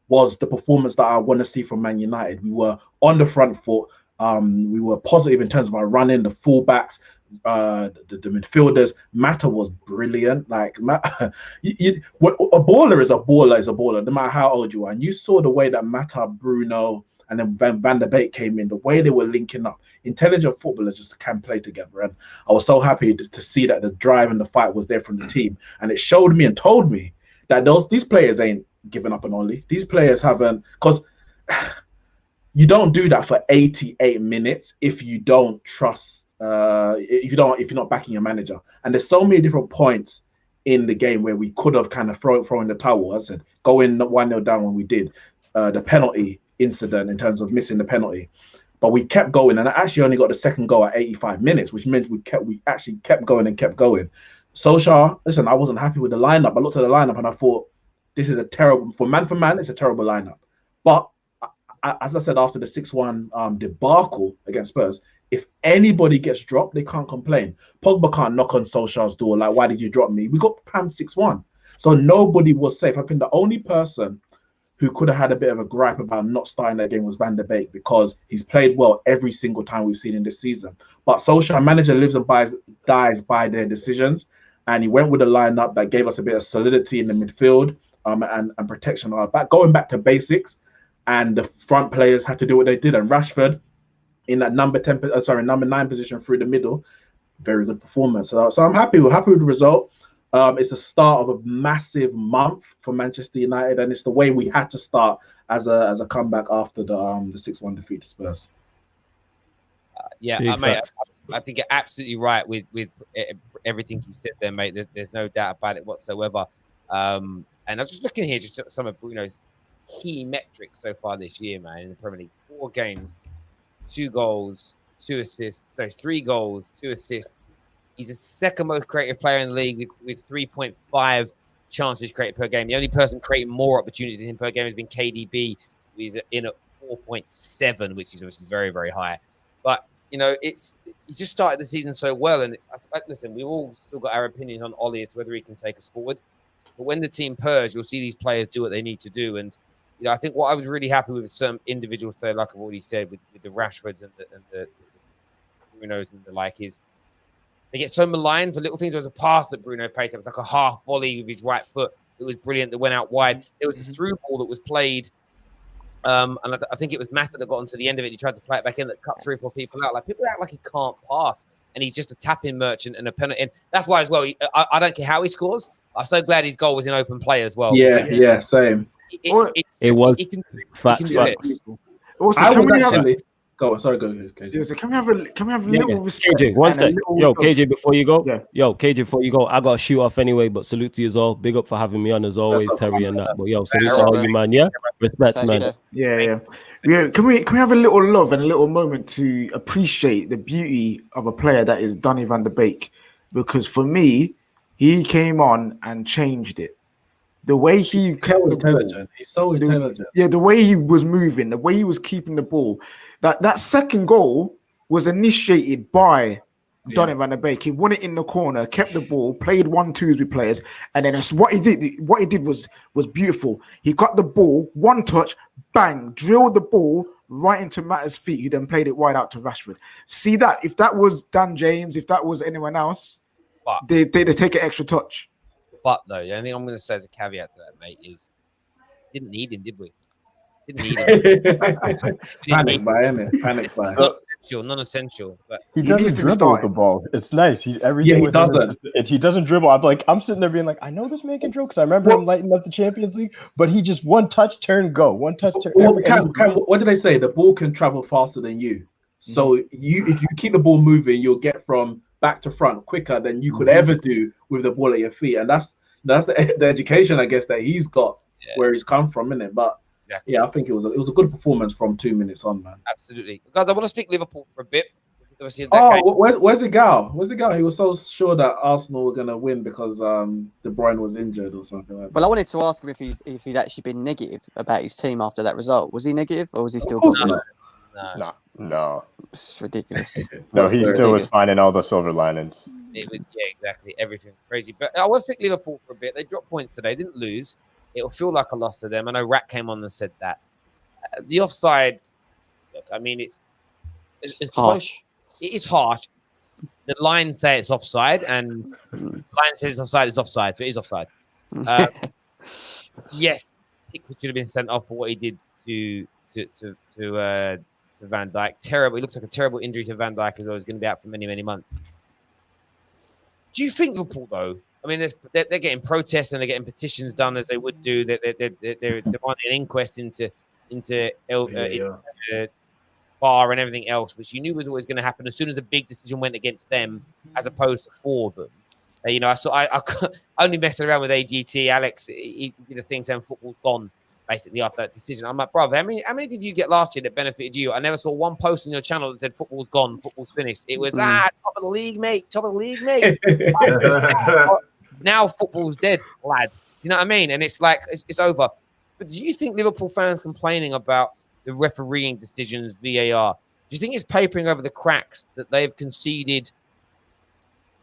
was the performance that I want to see from Man United. We were on the front foot. We were positive in terms of our running, the fullbacks, the midfielders. Mata was brilliant. Like a baller is a baller, no matter how old you are. And you saw the way that Mata, Bruno, and then Van der Beek came in, the way they were linking up. Intelligent footballers just can play together. And I was so happy to see that the drive and the fight was there from the team. And it showed me and told me that these players ain't giving up on Oli. These players haven't, because you don't do that for 88 minutes if you don't trust, if you're not backing your manager. And there's so many different points in the game where we could have kind of thrown the towel. I said, going 1-0 down when we did. The penalty incident in terms of missing the penalty, but we kept going, and I actually only got the second goal at 85 minutes, which meant we actually kept going. Solskjaer, listen, I wasn't happy with the lineup. I looked at the lineup and I thought, this is a terrible, for man, it's a terrible lineup. But as I said, after the 6-1 debacle against Spurs, if anybody gets dropped, they can't complain. Pogba can't knock on Solskjaer's door like, why did you drop me? We got Pam 6-1, so nobody was safe. I think the only person who could have had a bit of a gripe about not starting that game was Van der Beek, because he's played well every single time we've seen in this season. But Solskjaer, manager, lives and dies by their decisions, and he went with a lineup that gave us a bit of solidity in the midfield and protection. Going back to basics, and the front players had to do what they did. And Rashford, in that number 9 position through the middle, very good performance. So I'm happy. We're happy with the result. It's the start of a massive month for Manchester United, and it's the way we had to start as a comeback after the 6-1 defeat to Spurs. Mate, I think you're absolutely right with everything you said there, mate. There's no doubt about it whatsoever. And I'm just looking here, just at some of Bruno's key metrics so far this year, man, in the Premier League. 4 games, 2 goals, 2 assists. So 3 goals, 2 assists. He's the second most creative player in the league with 3.5 chances created per game. The only person creating more opportunities than him per game has been KDB, who's in at 4.7, which is obviously very, very high. But, he just started the season so well. And listen, we've all still got our opinions on Ollie as to whether he can take us forward. But when the team purrs, you'll see these players do what they need to do. And, I think what I was really happy with some individuals today, like I've already said, with the Rashfords and the Brunos and the like, is they get so maligned for little things. There was a pass that Bruno paid. It was like a half volley with his right foot. It was brilliant. That went out wide. There was a through ball that was played. And I think it was Mata that got onto the end of it. He tried to play it back in, that cut 3 or 4 people out. Like, people act like he can't pass, and he's just a tap-in merchant and a penalty. And that's why, as well, I don't care how he scores. I'm so glad his goal was in open play as well. Yeah, same. It was. He can do facts. Also, I can would we actually go on. Sorry, go ahead, KJ. Yeah, so can we have a little respect? KJ, one sec. KJ, before you go. Yeah. KJ, before you go, I got to shoot off anyway, but salute to you as well. Big up for having me on as always, Terry and that. But salute to all you, man. Yeah, respect, man. Yeah. Can we have a little love and a little moment to appreciate the beauty of a player that is Donny van der Beek? Because for me, he came on and changed it. The way he kept the ball, he's so intelligent. The way he was moving, the way he was keeping the ball. That second goal was initiated by Donny van der Beek. He won it in the corner, kept the ball, played 1-2s with players, and then that's what he did. What he did was beautiful. He got the ball, one touch, bang, drilled the ball right into Mata's feet. He then played it wide out to Rashford. See that? If that was Dan James, if that was anyone else, they take an extra touch. But though, the only thing I'm going to say as a caveat to that, mate, is didn't need him, did we? Didn't need him. Panic buy. Non-essential. But he doesn't dribble with the ball. It's nice. He doesn't. He doesn't dribble. I'm sitting there being like, I know this man can dribble because I remember him lighting up the Champions League. But he just one touch, turn, go. One touch, turn. What do they say? The ball can travel faster than you. So if you keep the ball moving, you'll get from back to front quicker than you could ever do with the ball at your feet, and that's the education, I guess, that he's got where he's come from, isn't it? But I think it was a good performance from 2 minutes on, man. Absolutely, guys. I want to speak Liverpool for a bit. Where's the gal? He was so sure that Arsenal were gonna win because De Bruyne was injured or something like that. Well, I wanted to ask him if he'd actually been negative about his team after that result. Was he negative or was he still positive? No. It's ridiculous. No, he still was finding all the silver linings. Exactly. Everything crazy. But I want to pick Liverpool for a bit. They dropped points today. Didn't lose. It'll feel like a loss to them. I know Rat came on and said that. The offside, look, I mean, it's harsh. It is harsh. The line say it's offside, and the line says it's offside, so it is offside. Yes, Pickford should have been sent off for what he did to Van Dijk. Terrible. It looks like a terrible injury to Van Dijk as well. He's going to be out for many, many months. Do you think Liverpool, though? I mean, they're getting protests and they're getting petitions done as they would do. They're demanding an inquest into VAR and everything else, which you knew was always going to happen as soon as a big decision went against them, as opposed to for them. I only messing around with AGT. Alex, he did a thing saying football's gone. Basically, after that decision, I'm like, brother, how many did you get last year that benefited you? I never saw one post on your channel that said football's gone, football's finished. It was top of the league, mate. Now football's dead, lad. You know what I mean? And it's like it's over. But do you think Liverpool fans complaining about the refereeing decisions, VAR, do you think it's papering over the cracks that they've conceded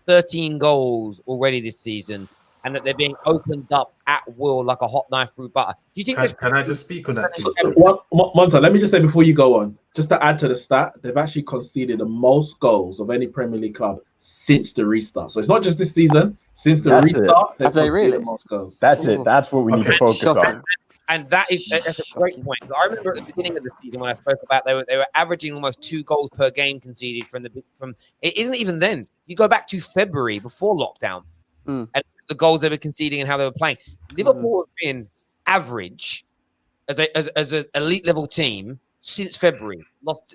13 goals already this season? and that they're being opened up at will like a hot knife through butter. Do you think Can I just speak on that? Monza, let me just say before you go on, just to add to the stat, they've actually conceded the most goals of any Premier League club since the restart. So it's not just this season. Since the restart, they've conceded the most goals. That's it. That's what we need to focus on. And that's a great point. So I remember at the beginning of the season when I spoke about they were averaging almost 2 goals per game conceded from it isn't even then. You go back to February before lockdown, and the goals they were conceding and how they were playing. Liverpool have been average as an elite level team since February,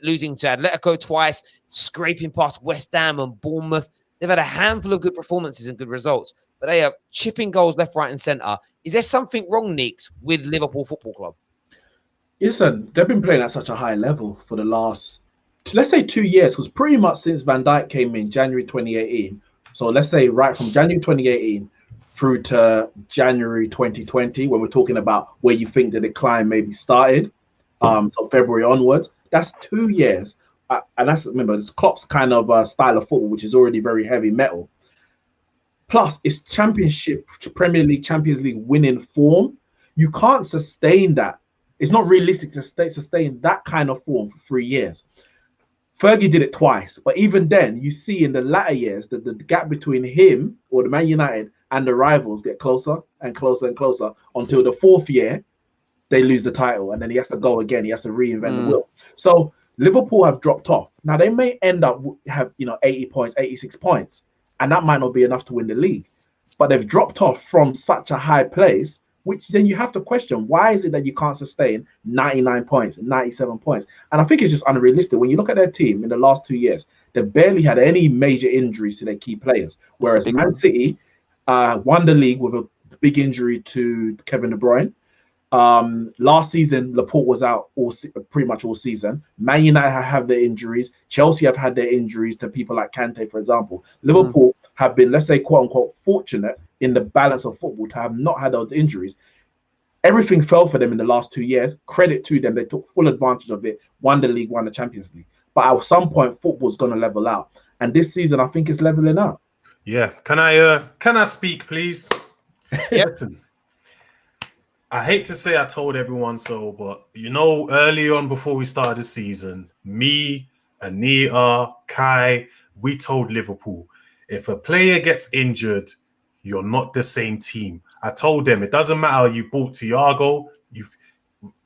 losing to Atletico twice, scraping past West Ham and Bournemouth. They've had a handful of good performances and good results, but they are chipping goals left, right, and centre. Is there something wrong, Nicks, with Liverpool Football Club? Listen, they've been playing at such a high level for the last, let's say, 2 years, because pretty much since Van Dijk came in January 2018. So let's say right from January 2018 through to January 2020, when we're talking about where you think the decline maybe started, so February onwards, that's 2 years. And that's, remember, it's Klopp's kind of style of football, which is already very heavy metal. Plus, it's Championship, Premier League, Champions League winning form. You can't sustain that. It's not realistic to sustain that kind of form for 3 years. Fergie did it twice, but even then, you see in the latter years that the gap between him or the Man United and the rivals get closer and closer and closer until the 4th year, they lose the title, and then he has to go again. He has to reinvent the wheel. So Liverpool have dropped off. Now they may end up have 80 points, 86 points, and that might not be enough to win the league. But they've dropped off from such a high place, which then you have to question, why is it that you can't sustain 99 points, 97 points? And I think it's just unrealistic. When you look at their team in the last 2 years, they've barely had any major injuries to their key players. Whereas Man City won the league with a big injury to Kevin De Bruyne. Last season, Laporte was out pretty much all season. Man United have their injuries. Chelsea have had their injuries to people like Kante, for example. Liverpool have been, let's say, quote unquote, fortunate in the balance of football to have not had those injuries. Everything fell for them in the last 2 years. Credit to them. They took full advantage of it, won the league, won the Champions League. But at some point, football's going to level out. And this season, I think it's leveling out. Yeah. Can I speak, please? Listen. I hate to say I told everyone so, but early on before we started the season, me, Anita, Kai, we told Liverpool, if a player gets injured, you're not the same team. I told them it doesn't matter. You bought Thiago,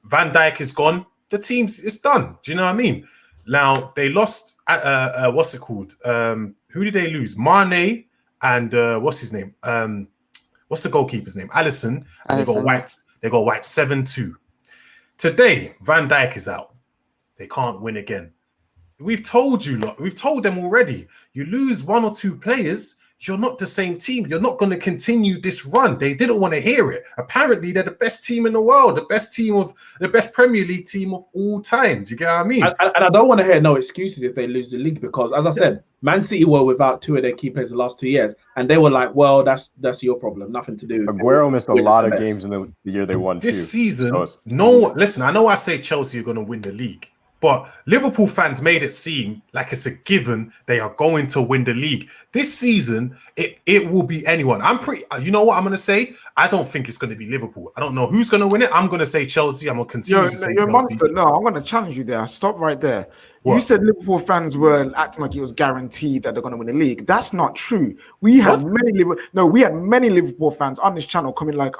Van Dijk is gone. The it's done. Do you know what I mean? Now they lost. What's it called? Who did they lose? Mane and what's his name? What's the goalkeeper's name? Alisson. And they got wiped. They got wiped 7-2. Today, Van Dijk is out. They can't win again. We've told you, we've told them already. You lose 1 or 2 players, you're not the same team. You're not going to continue this run. They didn't want to hear it. Apparently, they're the best team in the world, the best Premier League team of all time. Do you get what I mean? And I don't want to hear no excuses if they lose the league, because, as I said, Man City were without 2 of their key players the last 2 years, and they were like, "Well, that's your problem. Nothing to do." Aguero missed a lot of games in the year they won. This season, listen. I know I say Chelsea are going to win the league, but Liverpool fans made it seem like it's a given they are going to win the league. This season, it will be anyone. You know what I'm going to say? I don't think it's going to be Liverpool. I don't know who's going to win it. I'm going to say Chelsea. I'm going to continue to say Chelsea. Monster. No, I'm going to challenge you there. Stop right there. What? You said Liverpool fans were acting like it was guaranteed that they're going to win the league. That's not true. We had many Liverpool fans on this channel coming like,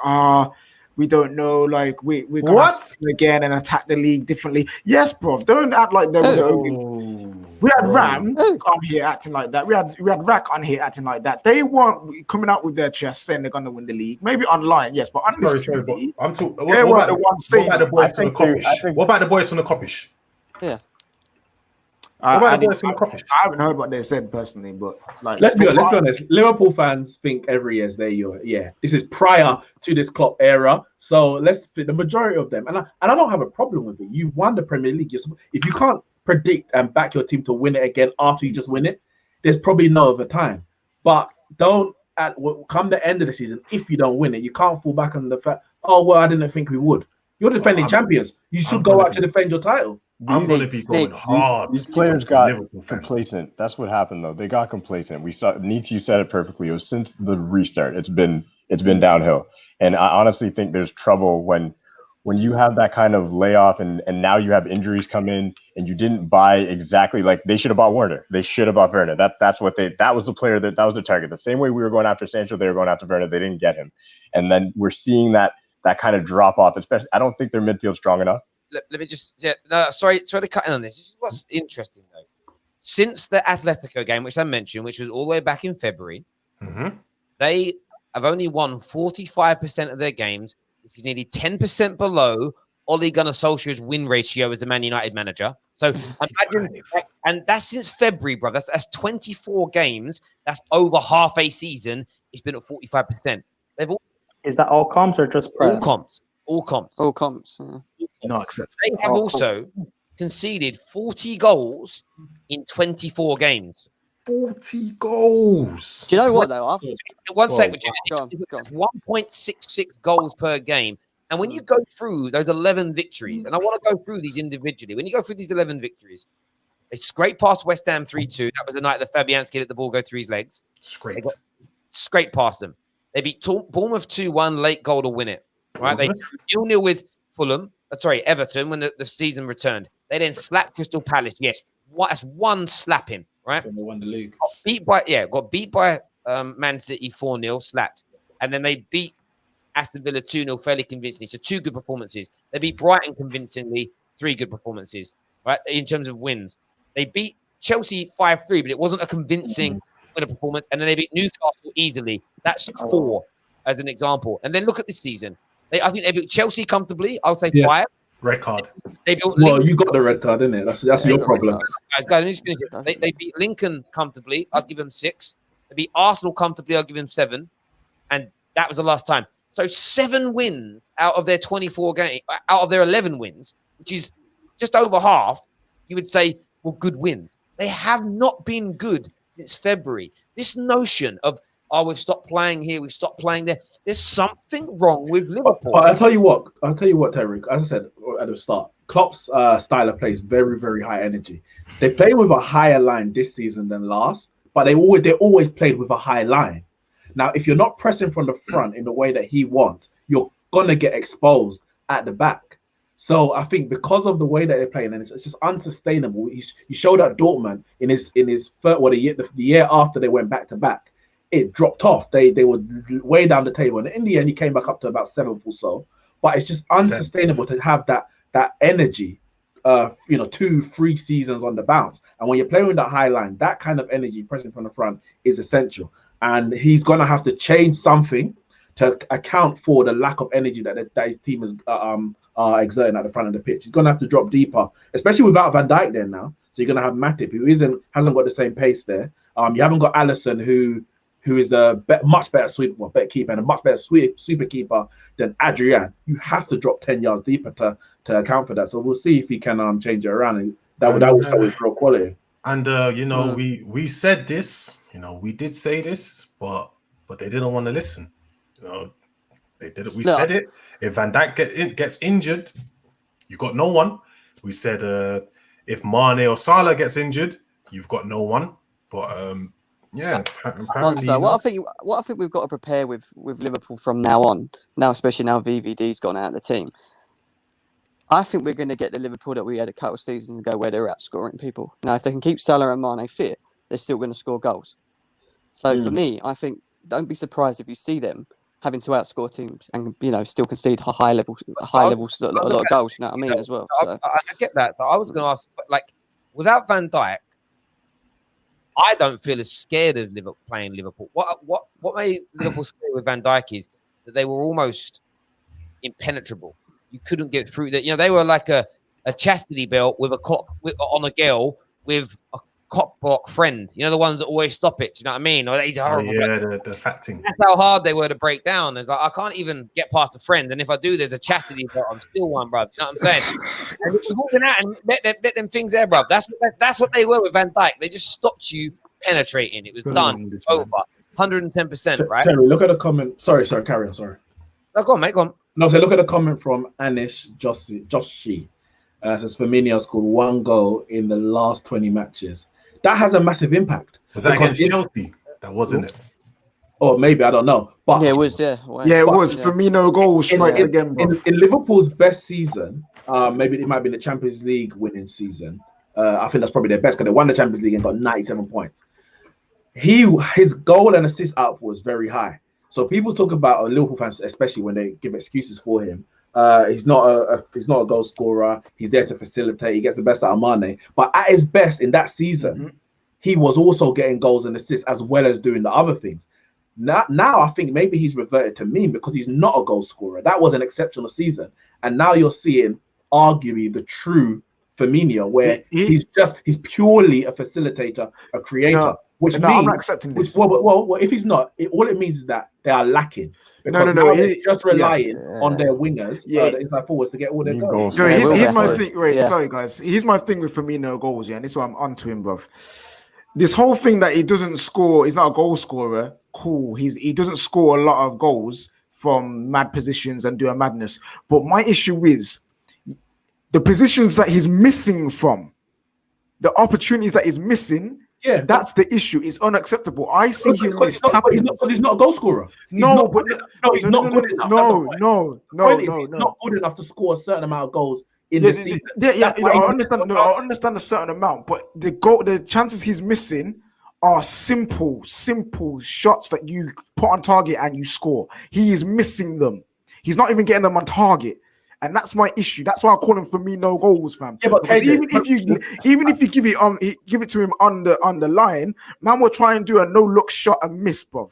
we don't know, like we're going to again and attack the league differently. Yes, bro. Don't act like they were We had Ram on here acting like that. We had Rack on here acting like that. They weren't coming out with their chest saying they're going to win the league. Maybe online, yes, but on this community, I'm talking. What about the boys from the Coppish? What about the boys from the Coppish? Yeah. I haven't heard what they said personally, but like, let's be honest. Liverpool fans think every year is their year. Yeah, this is prior to this Klopp era. So the majority of them, and I don't have a problem with it. You've won the Premier League. If you can't predict and back your team to win it again after you just win it, there's probably no other time. But come the end of the season, if you don't win it, you can't fall back on the fact, I didn't think we would. You're defending champions. You should go out to defend your title. I'm going to be going hard. These players got complacent. That's what happened, though. They got complacent. You said it perfectly. It was since the restart. It's been it's been downhill. And I honestly think there's trouble when you have that kind of layoff and now you have injuries come in and you didn't buy exactly like they should have bought Werner. They should have bought Werner. That was the player that was the target. The same way we were going after Sancho, they were going after Werner. They didn't get him. And then we're seeing that kind of drop off, especially I don't think their midfield's strong enough. Let me just sorry to cut in on this. This is what's interesting though. Since the Atletico game, which I mentioned, which was all the way back in February, they have only won 45% of their games, which is nearly 10% below Ole Gunnar Solskjaer's win ratio as the Man United manager. So imagine, and that's since February, bro. That's 24 games. That's over half a season. It's been at 45%. Is that all comps or just Prem? All comps? All comps. All comps. No, acceptable. They have also conceded 40 goals in 24 games. 40 goals. Do you know what though? One second, Jimmy. It's 1.66 goals per game. And when you go through those 11 victories, and I want to go through these individually, when you go through these 11 victories, they scraped past West Ham 3-2. That was the night that Fabianski let the ball go through his legs. Scraped past them. They beat Bournemouth 2-1, late goal to win it. Right? They 0-0 with Everton when the season returned. They then slapped Crystal Palace. Yes, that's one slapping. Right? When they won the league. Got beat by Man City 4-0, slapped. And then they beat Aston Villa 2-0 fairly convincingly. So 2 good performances. They beat Brighton convincingly, 3 good performances, right? In terms of wins. They beat Chelsea 5-3, but it wasn't a convincing winner performance. And then they beat Newcastle easily. That's 4 as an example. And then look at this season. I think they beat Chelsea comfortably. I'll say 5. Red card. You got the red card, didn't it? That's your problem. Guys, let me finish it. They beat Lincoln comfortably. I'll give them 6. They beat Arsenal comfortably. I'll give them 7. And that was the last time. So 7 wins out of their 24 games, out of their 11 wins, which is just over half. You would say, well, good wins. They have not been good since February. This notion of, we've stopped playing here, we've stopped playing there. There's something wrong with Liverpool. I'll tell you what, Terry. As I said at the start, Klopp's style of play is very, very high energy. They play with a higher line this season than last, but they always played with a high line. Now, if you're not pressing from the front in the way that he wants, you're gonna get exposed at the back. So I think because of the way that they're playing, and it's just unsustainable. He showed at Dortmund in his the year after they went back to back. It dropped off. They were way down the table, and in the end, he came back up to about 7th or so. But it's just unsustainable to have that energy. 2-3 seasons on the bounce, and when you're playing with that high line, that kind of energy pressing from the front is essential. And he's gonna have to change something to account for the lack of energy that his team is exerting at the front of the pitch. He's gonna have to drop deeper, especially without Van Dijk there now. So you're gonna have Matip, who hasn't got the same pace there. You haven't got Alisson, who is the much better better keeper and a much better sweeper keeper than Adrian. You have to drop 10 yards deeper to account for that. So we'll see if he can change it around, and that would show his real quality. And we said this, we did say this, but they didn't want to listen. They didn't. We said it. If Van Dijk gets injured, you got no one. We said if Mane or Salah gets injured, you've got no one. But Monster, what I think we've got to prepare with Liverpool from now on, especially now VVD's gone out of the team. I think we're going to get the Liverpool that we had a couple of seasons ago, where they're outscoring people. Now, if they can keep Salah and Mane fit, they're still going to score goals. So for me, I think don't be surprised if you see them having to outscore teams and still concede a high level a lot of goals. You know what I mean as well. So. I get that. So I was going to ask, without Van Dijk, I don't feel as scared of playing Liverpool. What made Liverpool scared with Van Dijk is that they were almost impenetrable. You couldn't get through that. They were like a chastity belt with a clock on a girl with a cock block friend. The ones that always stop it. Do you know what I mean? Or he's horrible. The fat thing. That's how hard they were to break down. It's like, I can't even get past a friend, and if I do, there's a chastity belt. I'm still one, bro. You know what I'm saying? And just walking out and let them things there, bro. That's what they were with Van Dijk. They just stopped you penetrating. It was done. It's over. 110%, right? Terry, look at the comment. Sorry, carry on. Sorry. No, go on, mate. Go on. No, so look at the comment from Anish Joshi. Says Firmino scored 1 goal in the last 20 matches. That has a massive impact. Was that against Chelsea? That wasn't it. or maybe I don't know. But yeah, it was. Yeah, it was. Firmino goal strikes again, bro. In Liverpool's best season, maybe it might be the Champions League winning season. I think that's probably their best because they won the Champions League and got 97 points. His goal and assist output was very high. So people talk about Liverpool fans, especially when they give excuses for him. He's not a goal scorer. He's there to facilitate. He gets the best out of Mane. But at his best in that season, he was also getting goals and assists as well as doing the other things. Now I think maybe he's reverted to mean because he's not a goal scorer. That was an exceptional season, and now you're seeing arguably the true Firmino, where he's purely a facilitator, a creator. Which means, I'm not accepting this. Well, if he's not, all it means is that they are lacking. No. They're just relying on their wingers, the inside forwards, to get all their goals. Here's my thing. Sorry, guys. Here's my thing with Firmino goals, and this is why I'm onto him, bruv. This whole thing that he doesn't score, he's not a goal scorer. Cool. He doesn't score a lot of goals from mad positions and do a madness. But my issue is the positions that he's missing from, the opportunities that he's missing. Yeah, that's the issue. It's unacceptable. I see him because he's not a goal scorer. He's not good enough to score a certain amount of goals in the season. I understand. I understand a certain amount, but the chances he's missing are simple shots that you put on target and you score. He is missing them. He's not even getting them on target. And that's my issue. That's why I call him Firmino goals, fam. Yeah, but even if you give it to him on the line, man will try and do a no look shot and miss, bro.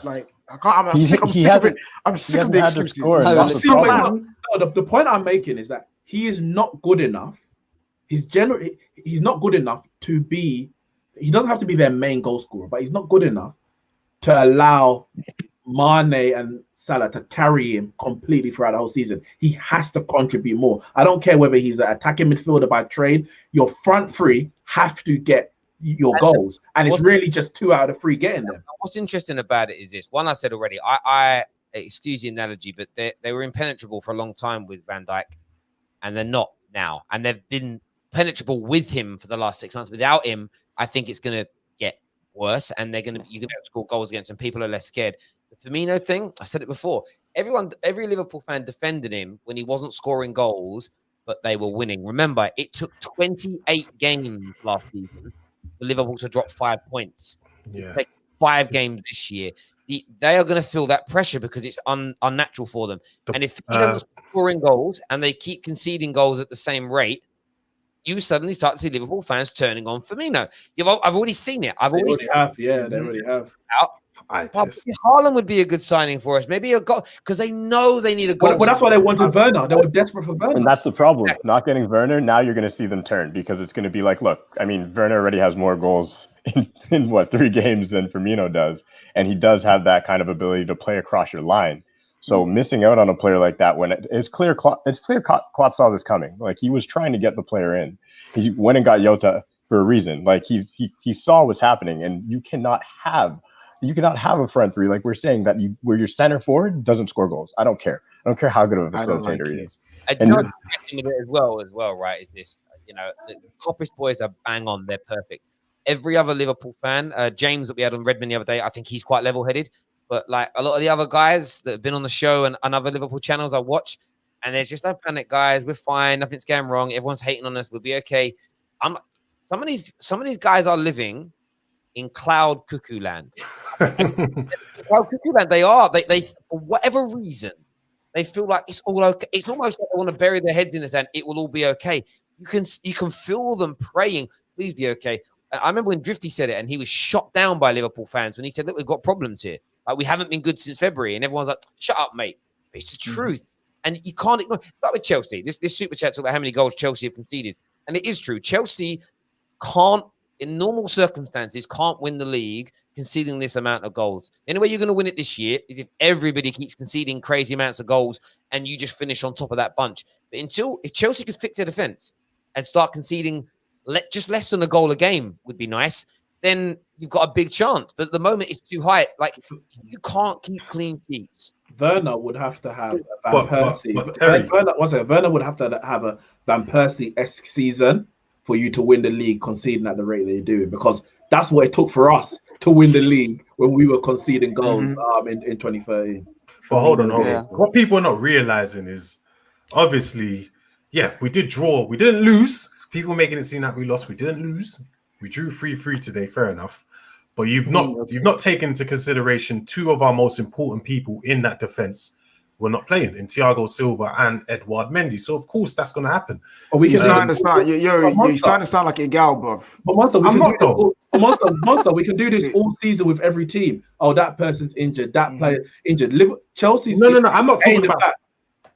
Like I can't. I'm sick of it. I'm sick of the excuses. The point I'm making is that he is not good enough. He's not good enough to be. He doesn't have to be their main goal scorer, but he's not good enough to allow Mane and Salah to carry him completely throughout the whole season. He has to contribute more. I don't care whether he's an attacking midfielder by trade. Your front three have to get your goals, and it's really just 2 out of 3 getting them. What's interesting about it is this. One, I said already. I excuse the analogy, but they were impenetrable for a long time with Van Dijk, and they're not now. And they've been penetrable with him for the last 6 months. Without him, I think it's going to get worse, and you're going to score goals against them. People are less scared. The Firmino thing, I said it before. Every Liverpool fan defended him when he wasn't scoring goals, but they were winning. Remember, it took 28 games last season for Liverpool to drop 5 points. Yeah. Take 5 games this year. They are going to feel that pressure because it's unnatural for them. And if he doesn't scoring goals and they keep conceding goals at the same rate, you suddenly start to see Liverpool fans turning on Firmino. I've already seen it. They already have. Haaland would be a good signing for us. Maybe a goal because they know they need a goal. Well, that's why they wanted Werner. They were desperate for Werner. And that's the problem. Not getting Werner, now you're going to see them turn because it's going to be like, look, I mean, Werner already has more goals in 3 games than Firmino does. And he does have that kind of ability to play across your line. So missing out on a player like that when it's clear Klopp saw this coming. Like he was trying to get the player in. He went and got Jota for a reason. Like he saw what's happening, and you cannot have a front three like we're saying that where your center forward doesn't score goals. I don't care. I don't care how good of a facilitator he is. And as well, right? Is this the Coppish boys are bang on. They're perfect. Every other Liverpool fan, James that we had on Redmond the other day, I think he's quite level-headed. But like a lot of the other guys that have been on the show and other Liverpool channels I watch, and there's just no panic, guys. We're fine. Nothing's going wrong. Everyone's hating on us. We'll be okay. Some of these guys are living in cloud cuckoo land. Cloud cuckoo land. They for whatever reason, they feel like it's all okay. It's almost like they want to bury their heads in the sand. It will all be okay. You can feel them praying. Please be okay. I remember when Drifty said it, and he was shot down by Liverpool fans when he said, "Look, we've got problems here. Like we haven't been good since February," and everyone's like, "Shut up, mate." It's the truth, and you can't ignore. Start with Chelsea. This super chat talk about how many goals Chelsea have conceded, and it is true. Chelsea can't, in normal circumstances, can't win the league conceding this amount of goals. The only way you're going to win it this year is if everybody keeps conceding crazy amounts of goals, and you just finish on top of that bunch. But if Chelsea could fix their defense and start conceding just less than a goal a game would be nice, then you've got a big chance. But at the moment, it's too high. Like, you can't keep clean sheets. Werner would have to have a Van Persie. Werner would have to have a Van Persie-esque season for you to win the league conceding at the rate they do, because that's what it took for us to win the league when we were conceding goals in 2013. But hold on. What people are not realizing is, obviously, yeah, we did draw. We didn't lose. People making it seem like we lost. We didn't lose. We drew 3-3 today. Fair enough. But you've not taken into consideration two of our most important people in that defense were not playing, in Thiago Silva and Edouard Mendy. So of course that's going to happen. You're starting to sound like a gal, bruv. But Monster, we can do this all season with every team. Oh, that person's injured. That player injured. Chelsea's no. I'm not talking about.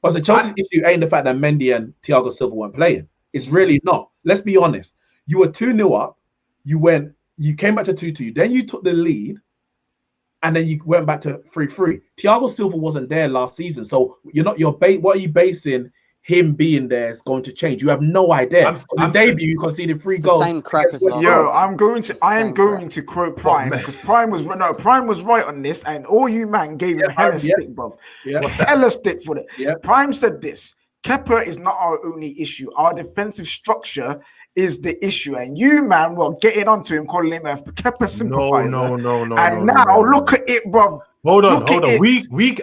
But the Chelsea's issue ain't the fact that Mendy and Thiago Silva weren't playing. It's really not. Let's be honest. You were 2-0 up. You came back to 2-2. Then you took the lead. And then you went back to 3-3. Thiago Silva wasn't there last season. So what are you basing him being there is going to change? You have no idea. On the debut, you conceded 3 goals. The same crap as last. I am going to quote Prime because Prime was right on this, and all you man gave him hella stick, bruv. Hella stick for it. Prime said this: Kepa is not our only issue. Our defensive structure is the issue, and you man were getting onto him, calling him a Kepa sympathizer. No. And now look at it, bruv. Hold on.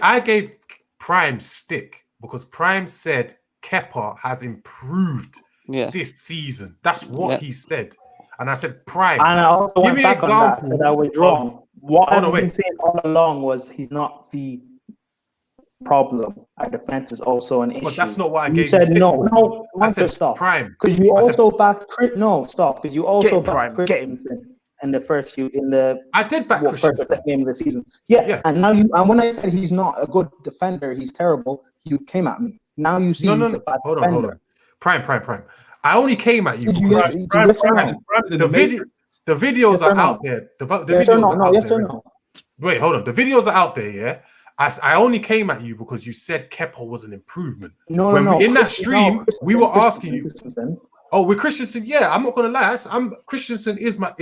I gave Prime stick because Prime said Kepa has improved this season. That's what he said, and I said Prime. And I also give went back on that, so that was wrong. What I've been saying all along was he's not the problem. Our defense is also an issue. But that's not what I gave you said. No, I said stop. Prime. Because you also backed because you also backed Christensen in the first few I did back first game of the season. Yeah. And now and when I said he's not a good defender, he's terrible, you came at me. Now you see he's a bad defender. Hold on. Prime. I only came at you because the videos are out there. Yes or no? Wait, hold on. The videos are out there, yeah? I only came at you because you said Kepa was an improvement. No. In that stream, we were asking you. Oh, with Christensen, yeah, I'm not gonna lie. Christensen is my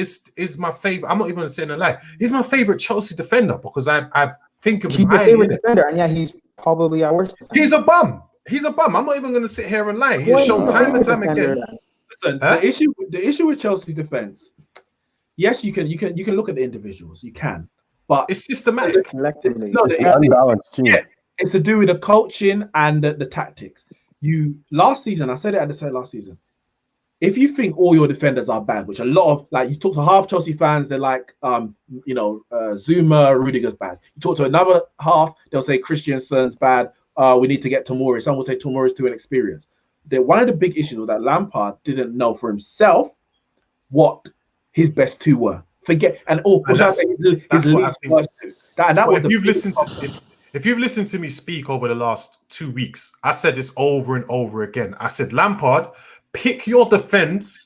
favorite. I'm not even gonna say a lie. He's my favorite Chelsea defender because I think of him. He's my favorite defender, and he's probably our worst defender. He's a bum. I'm not even gonna sit here and lie. He's shown time and time again. Listen, the issue with Chelsea's defense. Yes, you can look at the individuals. You can. But it's systematic. Collectively, it's an unbalanced team. Yeah, it's to do with the coaching and the tactics. Last season, I said it at the start last season. If you think all your defenders are bad, which a lot of you talk to half Chelsea fans, they're like, Zuma, Rudiger's bad. You talk to another half, they'll say Christensen's bad. We need to get Tomori. Some will say Tomori's too inexperienced. One of the big issues was that Lampard didn't know for himself what his best two were. Forget his least worst two. If you've listened to me speak over the last 2 weeks, I said this over and over again. I said, Lampard, pick your defense,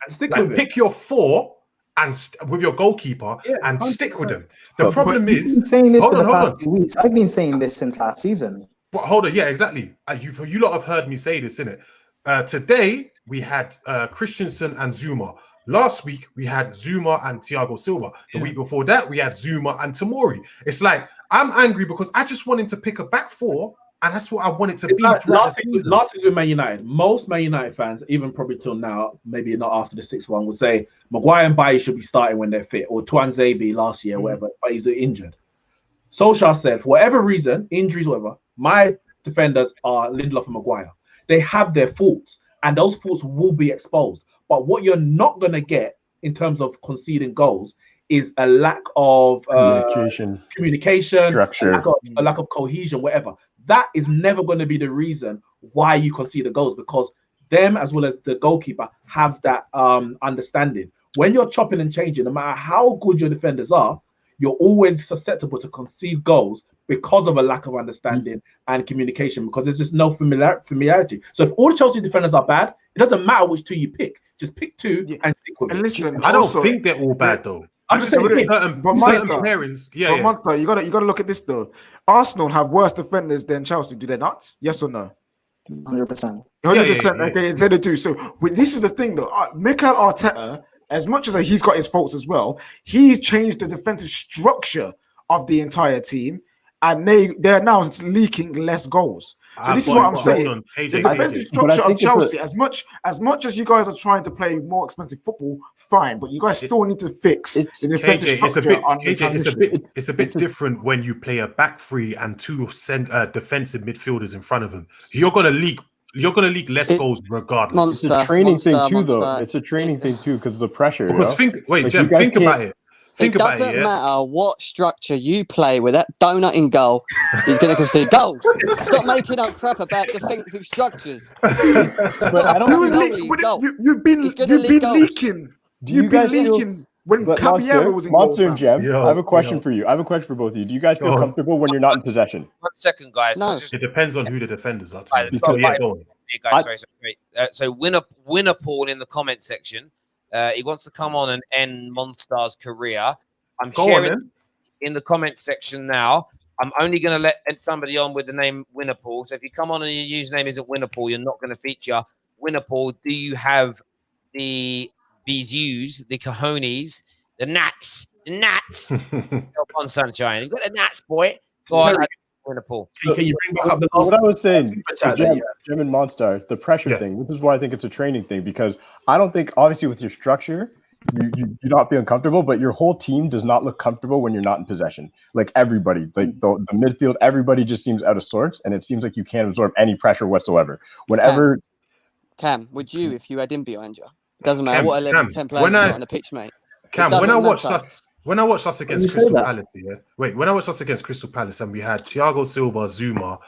pick your four, and with your goalkeeper, and stick with them. The problem is, you've been saying this for the past 2 weeks. I've been saying this since last season. But hold on, yeah, exactly. You lot have heard me say this, innit? Today we had Christensen and Zuma. Last week we had Zuma and Thiago Silva. The week before that we had Zuma and Tomori. It's like I'm angry because I just wanted to pick a back four, and that's what I wanted to be. Last season with Man United, most Man United fans, even probably till now, maybe not after the 6-1, will say Maguire and Bailly should be starting when they're fit, or Tuanzebe last year, whatever, but he's injured. Solskjaer said, for whatever reason, injuries, whatever, my defenders are Lindelof and Maguire. They have their faults, and those faults will be exposed. But what you're not going to get in terms of conceding goals is a lack of communication, structure, a lack of cohesion, whatever. That is never going to be the reason why you concede the goals, because them as well as the goalkeeper have that understanding. When you're chopping and changing, no matter how good your defenders are, you're always susceptible to concede goals because of a lack of understanding and communication, because there's just no familiarity. So if all Chelsea defenders are bad, it doesn't matter which two you pick. Just pick two and stick with it. And listen, I don't think they're all bad though. I'm just saying certain pairings. Monster, you gotta look at this though. Arsenal have worse defenders than Chelsea, do they not? Yes or no? 100%. 100%. Okay, they do. So this is the thing though. Mikel Arteta, as much as he's got his faults as well, he's changed the defensive structure of the entire team. and they're now leaking less goals. So this is what I'm saying. The defensive structure of Chelsea, as much as you guys are trying to play more expensive football, fine, but you guys still need to fix the defensive structure. It's a bit different when you play a back three and two defensive midfielders in front of them. You're gonna leak less goals regardless. It's a training thing too, though. It's a training thing too because of the pressure. Because think about it. It doesn't matter what structure you play with. That donut in goal, he's going to concede goals. Stop making up crap about defensive structures. You've been leaking. You've been leaking when Caballero was in goal. Monster and Gem, I have a question for you. I have a question for both of you. Do you guys feel comfortable when you're not in possession? 1 second, guys. No. It depends on who the defenders are. So winner Paul in the comment section. He wants to come on and end Monstar's career. I'm sharing in the comment section now. I'm only going to let somebody on with the name Winner Paul. So if you come on and your username isn't Winner Paul, you're not going to feature Winner Paul. Do you have the Views, the cojones, the Nats? Come on, sunshine. You got the Nats, boy. Go on, Winner Paul. Can you bring back up the what I was saying, Gem and Monstar, the pressure thing. This is why I think it's a training thing, because I don't think, obviously, with your structure, you're not feeling comfortable, but your whole team does not look comfortable when you're not in possession. Like everybody, like the midfield, everybody just seems out of sorts, and it seems like you can't absorb any pressure whatsoever. Whenever Cam, would you, if you had him behind you? It doesn't matter what 11, 10 players you got on the pitch, mate. Cam, when I watched us against Crystal Palace, when I watched us against Crystal Palace, and we had Thiago Silva, Zuma,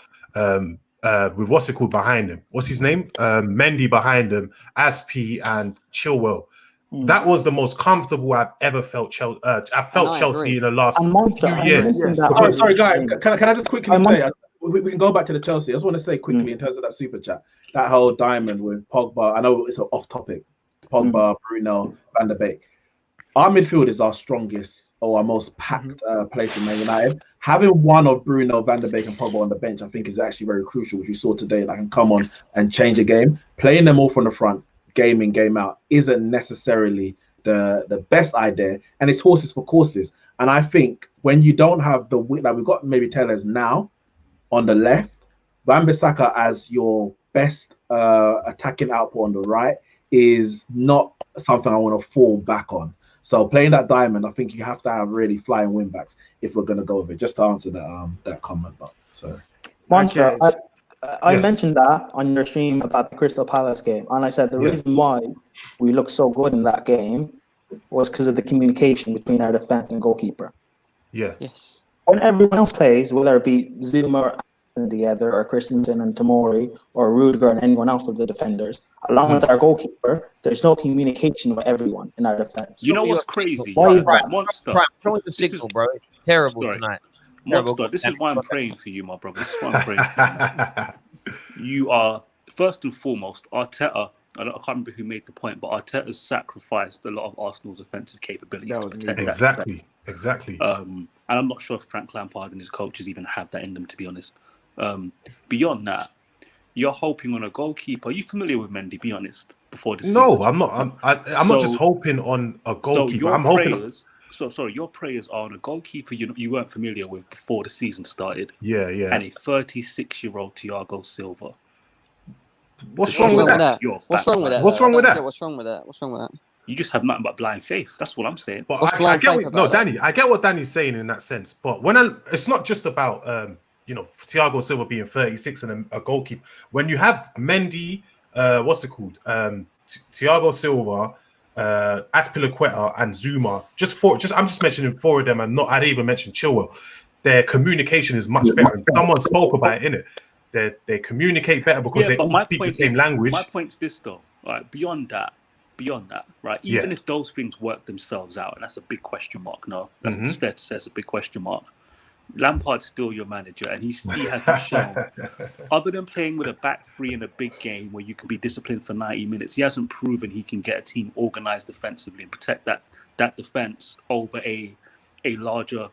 with what's it called behind him? What's his name? Mendy behind him, Aspi and Chilwell. That was the most comfortable I've ever felt. Chelsea in the last few years. Sorry, guys. Can I just quickly say? We can go back to the Chelsea. I just want to say quickly in terms of that super chat, that whole diamond with Pogba. I know it's off topic. Pogba, Bruno, Van der Beek. Our midfield is our strongest or our most packed place in Man United. Having one of Bruno, Van der Beek, and Pogba on the bench, I think, is actually very crucial, which we saw today. That can come on and change a game. Playing them all from the front, game in, game out, isn't necessarily the best idea, and it's horses for courses. And I think when you don't have the like we've got maybe Tellers now on the left, Wan-Bissaka as your best attacking output on the right is not something I want to fall back on. So playing that diamond, I think you have to have really flying wing backs if we're going to go with it. Just to answer that comment, but so Monster, I mentioned that on your stream about the Crystal Palace game, and I said the reason why we looked so good in that game was because of the communication between our defense and goalkeeper. Yeah. Yes. When everyone else plays, whether it be Zuma and the other, or Christensen and Tomori, or Rudiger and anyone else of the defenders, along with our goalkeeper, there's no communication with everyone in our defense. You know what's crazy? Why is that? Monster. The signal, bro. It's terrible tonight. Monster, this is why I'm praying for you, my brother. This is why I'm praying for you. You are, first and foremost, Arteta. I can't remember who made the point, but Arteta's sacrificed a lot of Arsenal's offensive capabilities to protect that. Exactly. And I'm not sure if Frank Lampard and his coaches even have that in them, to be honest. Beyond that, you're hoping on a goalkeeper. Are you familiar with Mendy? Be honest. Before this, no, season? I'm not. I'm not just hoping on a goalkeeper. I'm hoping. Your prayers are on a goalkeeper you weren't familiar with before the season started. Yeah. And a 36-year-old Thiago Silva. What's wrong with that? What's wrong with that? What's wrong with that? What's wrong with that? What's wrong with that? You just have nothing but blind faith. That's what I'm saying. But I get what Danny's saying in that sense. But it's not just about Thiago Silva being 36 and a goalkeeper. When you have Mendy, Thiago Silva, Azpilicueta and Zuma, I'm just mentioning four of them, and I didn't even mention Chilwell. Their communication is much better. And someone spoke about it, innit? They communicate better because they all speak the same language. My point's this though, right? Beyond that, right? Even if those things work themselves out, and that's a big question mark. No, that's fair to say. It's a big question mark. Lampard's still your manager, and he hasn't shown, other than playing with a back three in a big game where you can be disciplined for 90 minutes, he hasn't proven he can get a team organized defensively and protect that defense over a larger,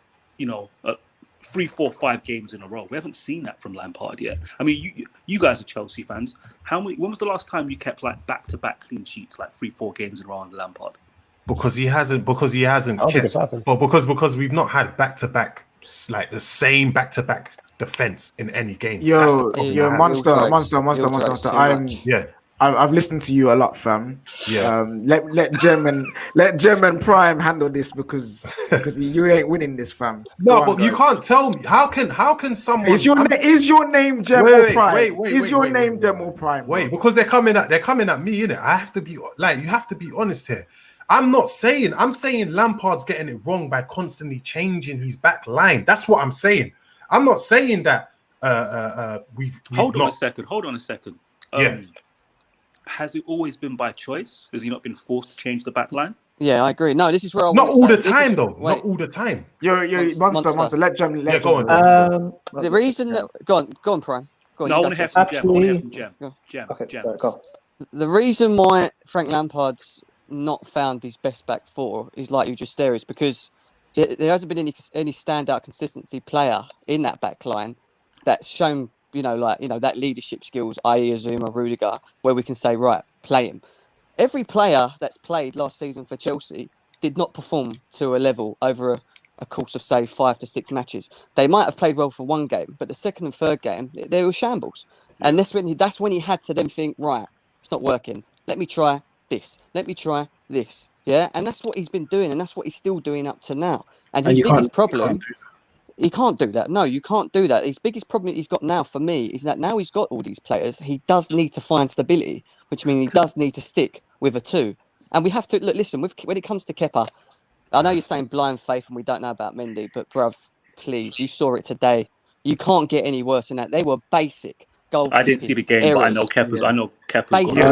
3, 4, 5 games in a row. We haven't seen that from Lampard yet. I mean, you guys are Chelsea fans. When was the last time you kept like back-to-back clean sheets, like 3, 4 games in a row under Lampard? Because he hasn't kept, but because we've not had back-to-back like the same back-to-back defense in any game. Yo, monster. I've listened to you a lot, fam. Yeah. Let German Prime handle this because you ain't winning this, fam. No, but you can't tell me how can someone is your name German Prime? Is your name German Prime? Wait, because they're coming at me, innit? I have to be like, you have to be honest here. I'm saying Lampard's getting it wrong by constantly changing his back line. That's what I'm saying. I'm not saying that we've Hold on a second. Yeah. Has it always been by choice? Has he not been forced to change the back line? Yeah, I agree. No, this is where I not all the time though. Not all the time. Yo, monster. Let go on. The reason that go on, Prime. Go on, no, I want to have some Gem. Go. The reason why Frank Lampard's not found his best back four is like you just there is because there hasn't been any standout consistency player in that back line that's shown that leadership skills, i.e. Azuma, Rudiger, where we can say, right, play him. Every player that's played last season for Chelsea did not perform to a level over a course of, say, 5 to 6 matches. They might have played well for one game, but the second and third game, they were shambles. Yeah. And that's when he had to then think, right, it's not working. Let me try this. Let me try this. Yeah, and that's what he's been doing, and that's what he's still doing up to now. And his biggest problem... He can't do that. No, you can't do that. His biggest problem he's got now for me is that now he's got all these players, he does need to find stability, which means he does need to stick with a 2. And we have to listen. When it comes to Kepa, I know you're saying blind faith and we don't know about Mendy, but bruv, please, you saw it today. You can't get any worse than that. They were basic. I didn't see the game, errors. but I know Kepa's. I know Kepa's. Basic.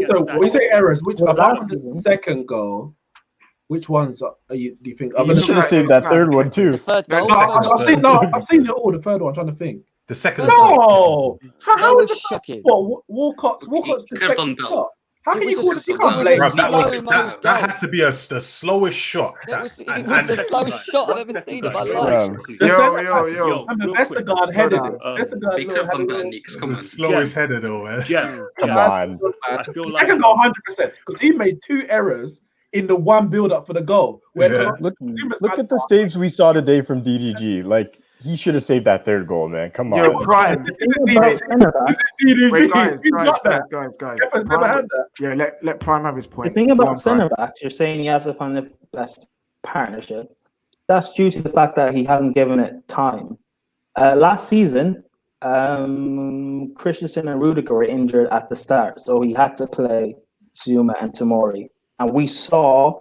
So when you say errors, which apart from the second goal. Which ones do you think? You should have saved that third one too. The third goal. I've seen it all. The third one. I'm trying to think. The second. No, how was shocking. Walcott's could have done better. How can you call it? You can't blame that had to be the slowest shot. It was the slowest shot I've ever seen in my life. Yo. And the Vestergaard headed it. He could have done better, Neeks. Come on. The slowest header though, man. Come on. I feel like Second goal 100% because he made 2 errors in the one build-up for the goal. Look at the saves we saw today from DDG. Like, he should have saved that third goal, man. Come on. Yo, Prime. Guys. Prime, let Prime have his point. The thing about centre-backs, you're saying he has to find the best partnership. That's due to the fact that he hasn't given it time. Last season, Christensen and Rudiger were injured at the start, so he had to play Zuma and Tomori. And we saw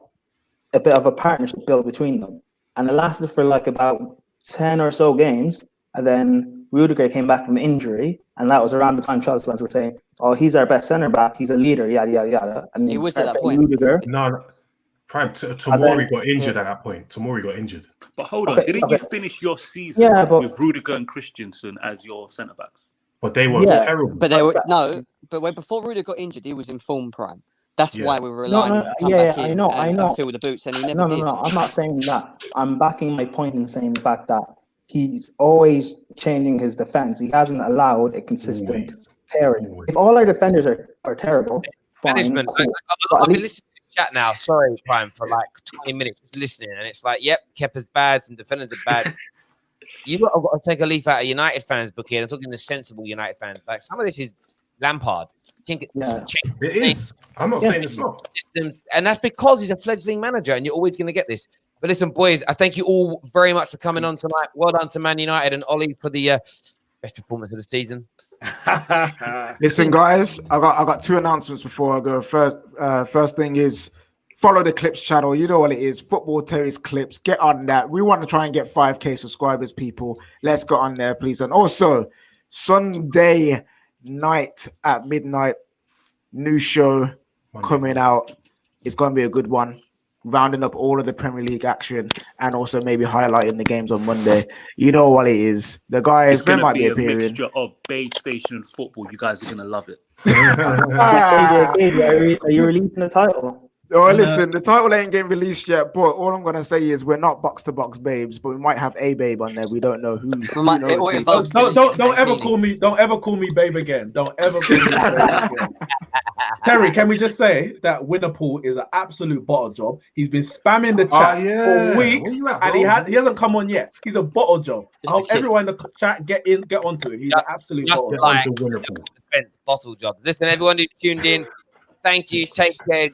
a bit of a partnership built between them. And it lasted for like about 10 or so games. And then Rudiger came back from injury. And that was around the time Chelsea fans were saying, oh, he's our best centre-back. He's a leader, yada, yada, yada. And he was at that point. Rudiger. No. Prime, Tomori got injured at that point. Tomori got injured. But hold on. Didn't you finish your season with Rudiger and Christensen as your centre-backs? But they were terrible. But they were... No. But before Rudiger got injured, he was in form Prime. That's why we were relying on him to come back in and fill the boots, and he never did. No, I'm not saying that. I'm backing my point in saying the fact that he's always changing his defense. He hasn't allowed a consistent pairing. If all our defenders are terrible, fine, management. cool. I've been listening to the chat now. Sorry, Prime, for like 20 minutes listening, and it's like, yep, Kepa's bad and defenders are bad. You've got to take a leaf out of United fans' book here. I'm talking to sensible United fans. Like, some of this is Lampard. It is. I'm not saying it's not. And that's because he's a fledgling manager, and you're always going to get this. But listen, boys, I thank you all very much for coming on tonight. Well done to Man United and Ollie for the best performance of the season. Listen, guys, I got 2 announcements before I go. First thing is follow the Clips channel. You know what it is. Football Terrace Clips. Get on that. We want to try and get 5K subscribers, people. Let's get on there, please. And also, Sunday night at midnight, new show coming out. It's going to be a good one, rounding up all of the Premier League action and also maybe highlighting the games on Monday. You know what it is. The guys, it's going to be a appearing. mixture of Bay Station and football. You guys are going to love it. Are you releasing the title? Oh, listen, the title ain't getting released yet, but all I'm gonna say is we're not box to box babes, but we might have a babe on there. We don't know who. Don't ever call me. Don't ever call me babe again. Don't ever call me babe again. Terry, can we just say that Winnerpool is an absolute bottle job? He's been spamming the chat for weeks, and he hasn't come on yet. He's a bottle job. I hope everyone in the chat get onto him. He's an absolute bottle job. Defense bottle job. Listen, everyone who tuned in, thank you. Take care.